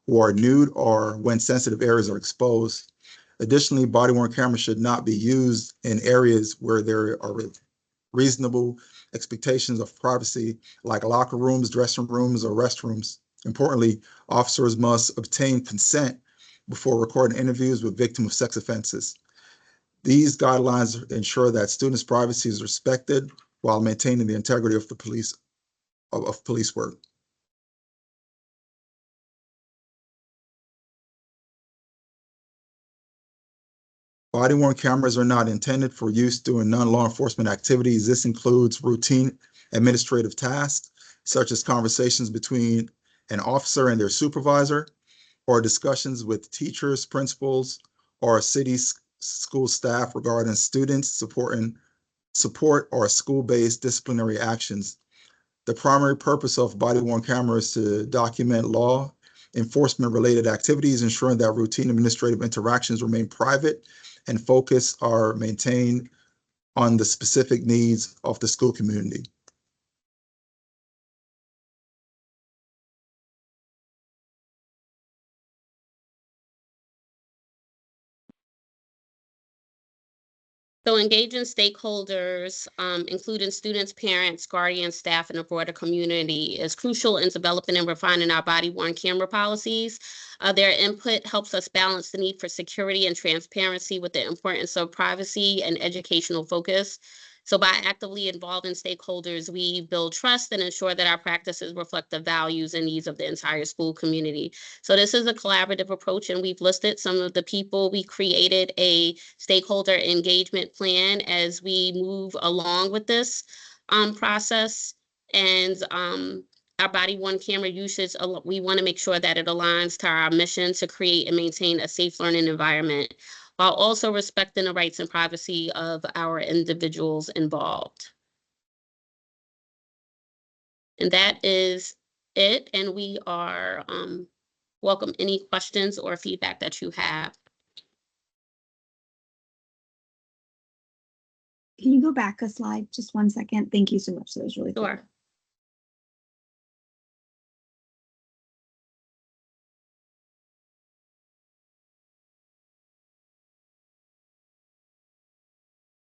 who are nude or when sensitive areas are exposed. Additionally, body-worn cameras should not be used in areas where there are reasonable expectations of privacy, like locker rooms, dressing rooms, or restrooms. Importantly, officers must obtain consent before recording interviews with victims of sex offenses. These guidelines ensure that students' privacy is respected while maintaining the integrity of the police work. Body-worn cameras are not intended for use during non-law enforcement activities. This includes routine administrative tasks, such as conversations between an officer and their supervisor, or discussions with teachers, principals, or city school staff regarding students support or school-based disciplinary actions. The primary purpose of body-worn cameras is to document law enforcement-related activities, ensuring that routine administrative interactions remain private and focus are maintained on the specific needs of the school community. So engaging stakeholders, including students, parents, guardians, staff, and the broader community is crucial in developing and refining our body-worn camera policies. Their input helps us balance the need for security and transparency with the importance of privacy and educational focus. So by actively involving stakeholders, we build trust and ensure that our practices reflect the values and needs of the entire school community. So this is a collaborative approach, and we've listed some of the people. We created a stakeholder engagement plan as we move along with this process. And our body-worn camera usage, we want to make sure that it aligns to our mission to create and maintain a safe learning environment, while also respecting the rights and privacy of our individuals involved. And that is it. And we are welcome any questions or feedback that you have. Can you go back a slide? Just 1 second. Thank you so much. That was really cool. Sure.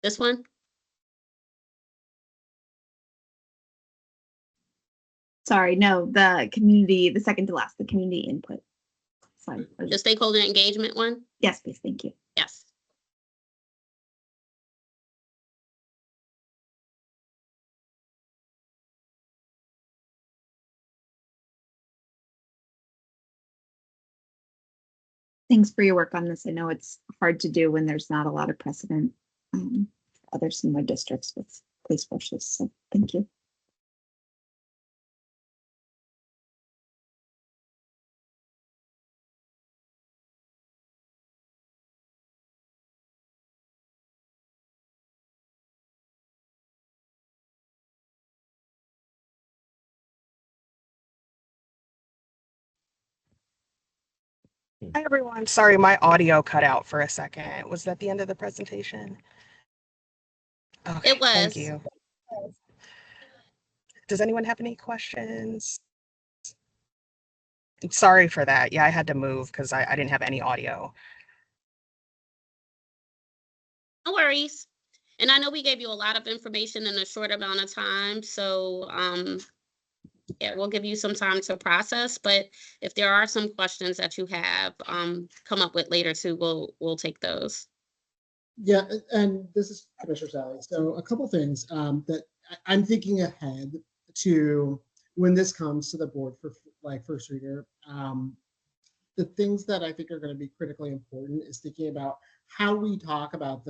This one? Sorry, no, the community, the second to last, the community input. Sorry. The stakeholder engagement one? Yes, please. Thank you. Yes. Thanks for your work on this. I know it's hard to do when there's not a lot of precedent other similar districts with police forces. So thank you. Hi, everyone. Sorry, my audio cut out for a second. Was that the end of the presentation? Okay, It was. thank you. Does anyone have any questions? Sorry for that. Yeah, I had to move because I didn't have any audio. No worries. And I know we gave you a lot of information in a short amount of time. So yeah, we'll give you some time to process, but if there are some questions that you have come up with later too, we'll take those. Yeah, and this is Commissioner Sally. So a couple things that I'm thinking ahead to when this comes to the board for like first reader. The things that I think are going to be critically important is thinking about how we talk about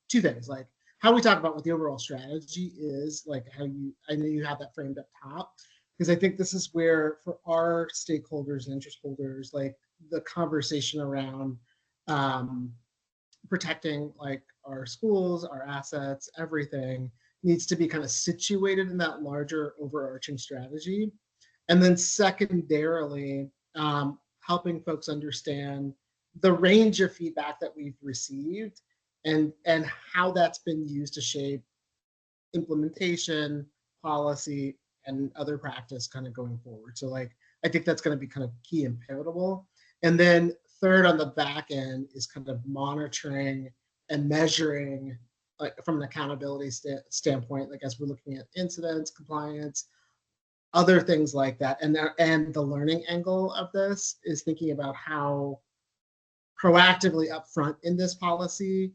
two things, like how we talk about what the overall strategy is, like I know you have that framed up top, because I think this is where for our stakeholders and interest holders, like the conversation around protecting like our schools, our assets, everything needs to be kind of situated in that larger overarching strategy. And then secondarily, helping folks understand the range of feedback that we've received and how that's been used to shape implementation, policy, and other practice kind of going forward. So like, I think that's going to be kind of key and pivotal. And then third on the back end is kind of monitoring and measuring, like from an accountability standpoint, like as we're looking at incidents, compliance, other things like that. And the learning angle of this is thinking about how proactively upfront in this policy,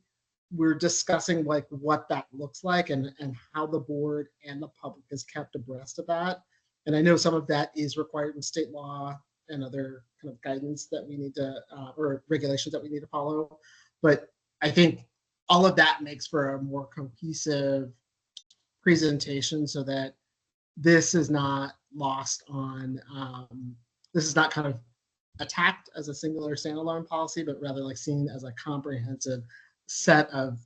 we're discussing like what that looks like and how the board and the public is kept abreast of that. And I know some of that is required in state law and other kind of guidance that we need to, or regulations that we need to follow. But I think all of that makes for a more cohesive presentation so that this is not lost on, this is not kind of attacked as a singular standalone policy, but rather like seen as a comprehensive set of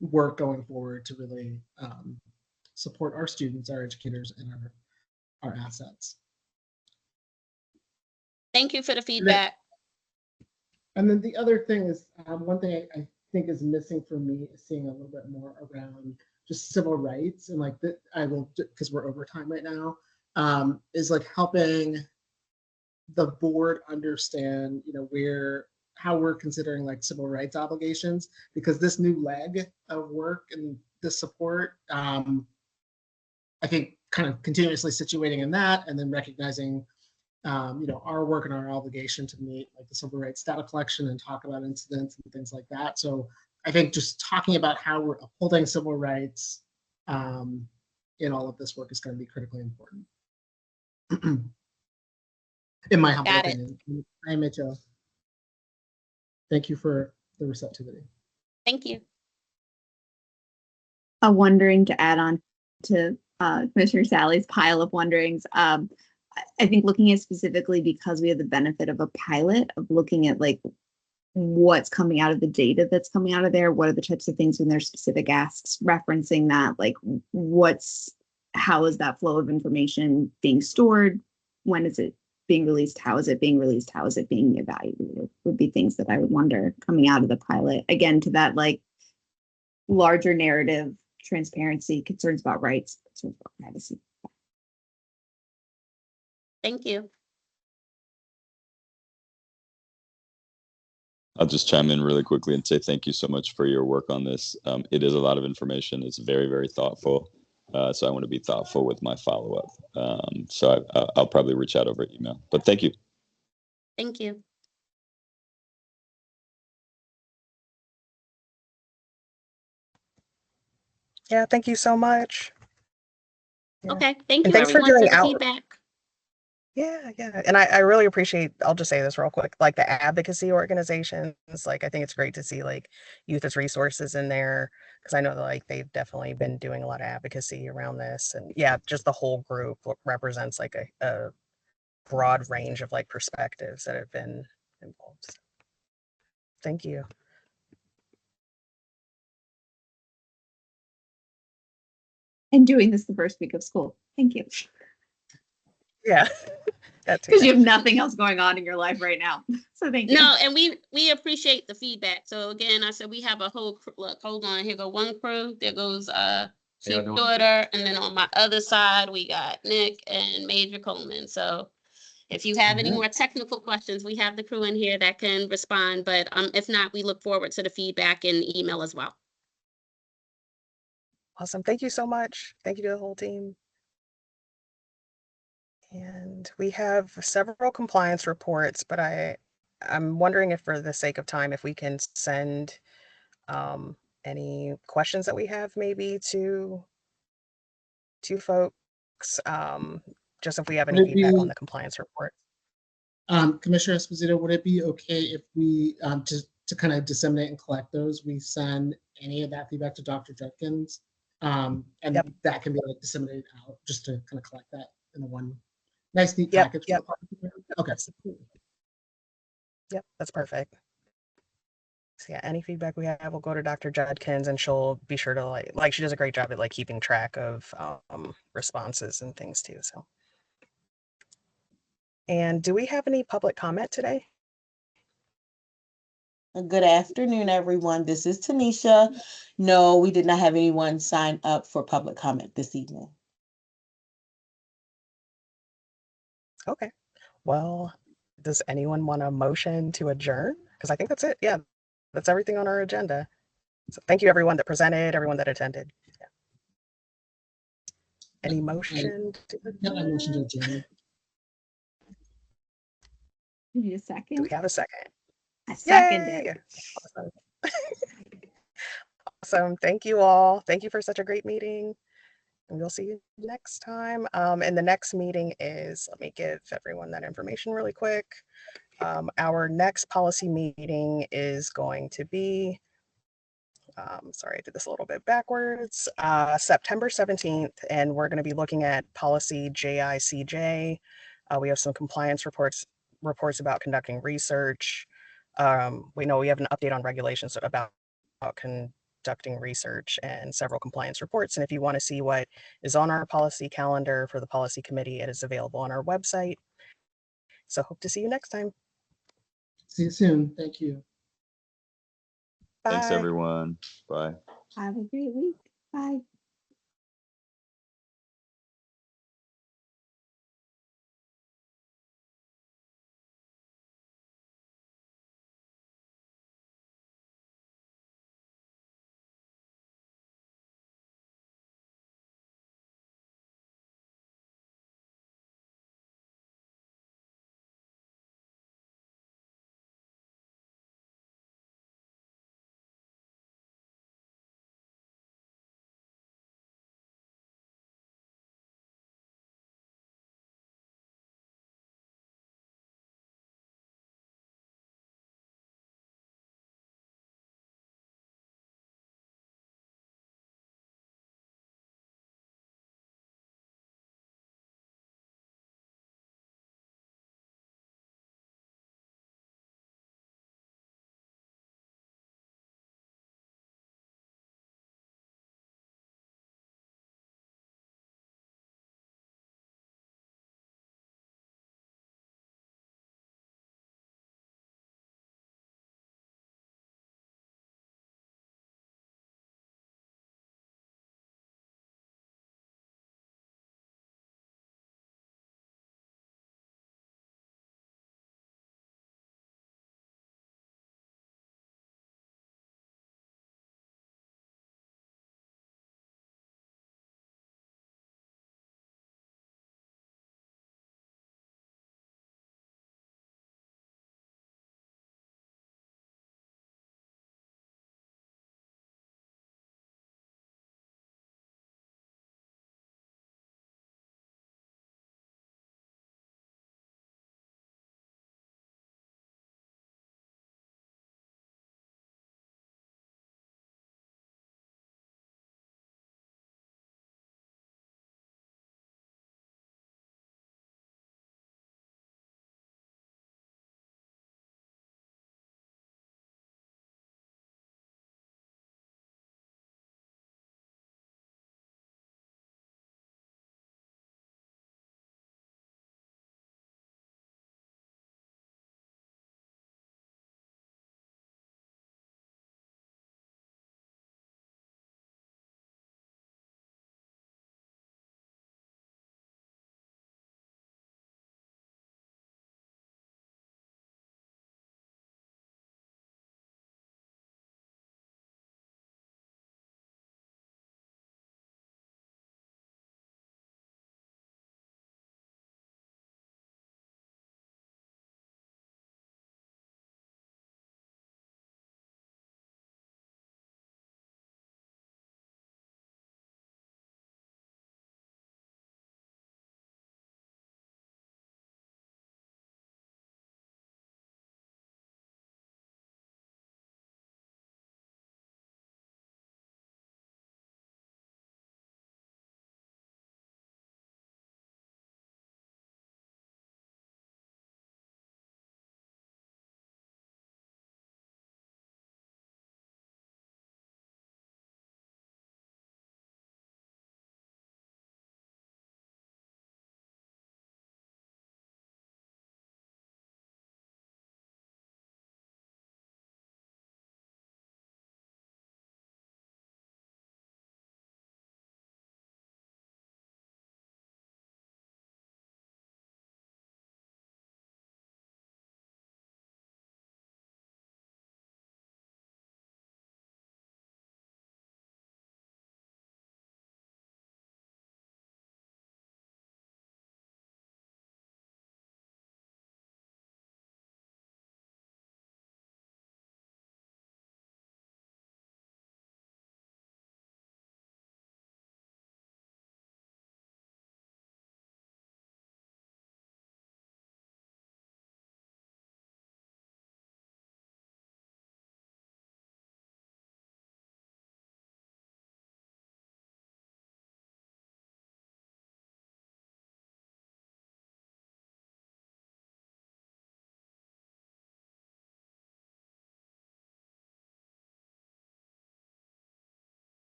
work going forward to really support our students, our educators, and our assets. Thank you for the feedback. And then the other thing is, one thing I think is missing for me is seeing a little bit more around just civil rights, and like I will, because we're over time right now, is like helping the board understand, you know, how we're considering like civil rights obligations, because this new leg of work and this support, I think kind of continuously situating in that, and then recognizing, you know, our work and our obligation to meet like the civil rights data collection and talk about incidents and things like that. So I think just talking about how we're upholding civil rights in all of this work is going to be critically important. In my humble opinion. I met you. Thank you for the receptivity. Thank you. A wondering to add on to Commissioner Sally's pile of wonderings. I think looking at specifically because we have the benefit of a pilot of looking at like what's coming out of the data that's coming out of there, what are the types of things when there's specific asks referencing that, like how is that flow of information being stored? When is it being released? How is it being released? How is it being evaluated? Would be things that I would wonder coming out of the pilot. Again, to that like larger narrative, transparency, concerns about rights, concerns about privacy. Thank you. I'll just chime in really quickly and say thank you so much for your work on this. It is a lot of information. It's very, very thoughtful. So I want to be thoughtful with my follow-up. So I'll probably reach out over email, but thank you. Thank you. Yeah, thank you so much. Yeah. Okay, thank And you thanks for everyone doing for the feedback. Yeah. And I really appreciate, I'll just say this real quick, like the advocacy organizations, like I think it's great to see like Youth as Resources in there, because I know that like they've definitely been doing a lot of advocacy around this. And yeah, just the whole group represents like a broad range of like perspectives that have been involved. So, thank you. And doing this the first week of school. Thank you. Yeah. Because you have nothing else going on in your life right now. So thank you. No, and we appreciate the feedback. So again, I said we have a whole look, hold on, here go one crew. There goes Chief Daughter, and then on my other side we got Nick and Major Coleman. So if you have any more technical questions, we have the crew in here that can respond. But if not, we look forward to the feedback in email as well. Awesome. Thank you so much. Thank you to the whole team. And we have several compliance reports, but I'm wondering if for the sake of time, if we can send any questions that we have maybe to folks, just if we have any feedback on the compliance report. Commissioner Esposito, would it be okay if we, to kind of disseminate and collect those, we send any of that feedback to Dr. Judkins? And that can be like disseminated out just to kind of collect that in the one nice neat package. Okay. Yep, that's perfect. So yeah, any feedback we have will go to Dr. Judkins, and she'll be sure to like she does a great job at like keeping track of responses and things too. So, and do we have any public comment today? Good afternoon, everyone. This is Tanisha. No, we did not have anyone sign up for public comment this evening. Okay. Well, does anyone want a motion to adjourn? Because I think that's it. Yeah, that's everything on our agenda. So thank you, everyone that presented, everyone that attended. Yeah. Any motion? Yeah, I motion to adjourn. You need a Do second? we have a second? I second it. Yay! Awesome. Awesome. Thank you all. Thank you for such a great meeting. And we'll see you next time. And the next meeting is, let me give everyone that information really quick. Our next policy meeting is going to be, sorry, I did this a little bit backwards, September 17th, and we're going to be looking at policy JICJ. We have some compliance reports about conducting research. We know we have an update on regulations about conducting research and several compliance reports. And if you want to see what is on our policy calendar for the policy committee, it is available on our website. So hope to see you next time. See you soon. Thank you. Thanks, Bye. everyone. Bye. Have a great week. Bye.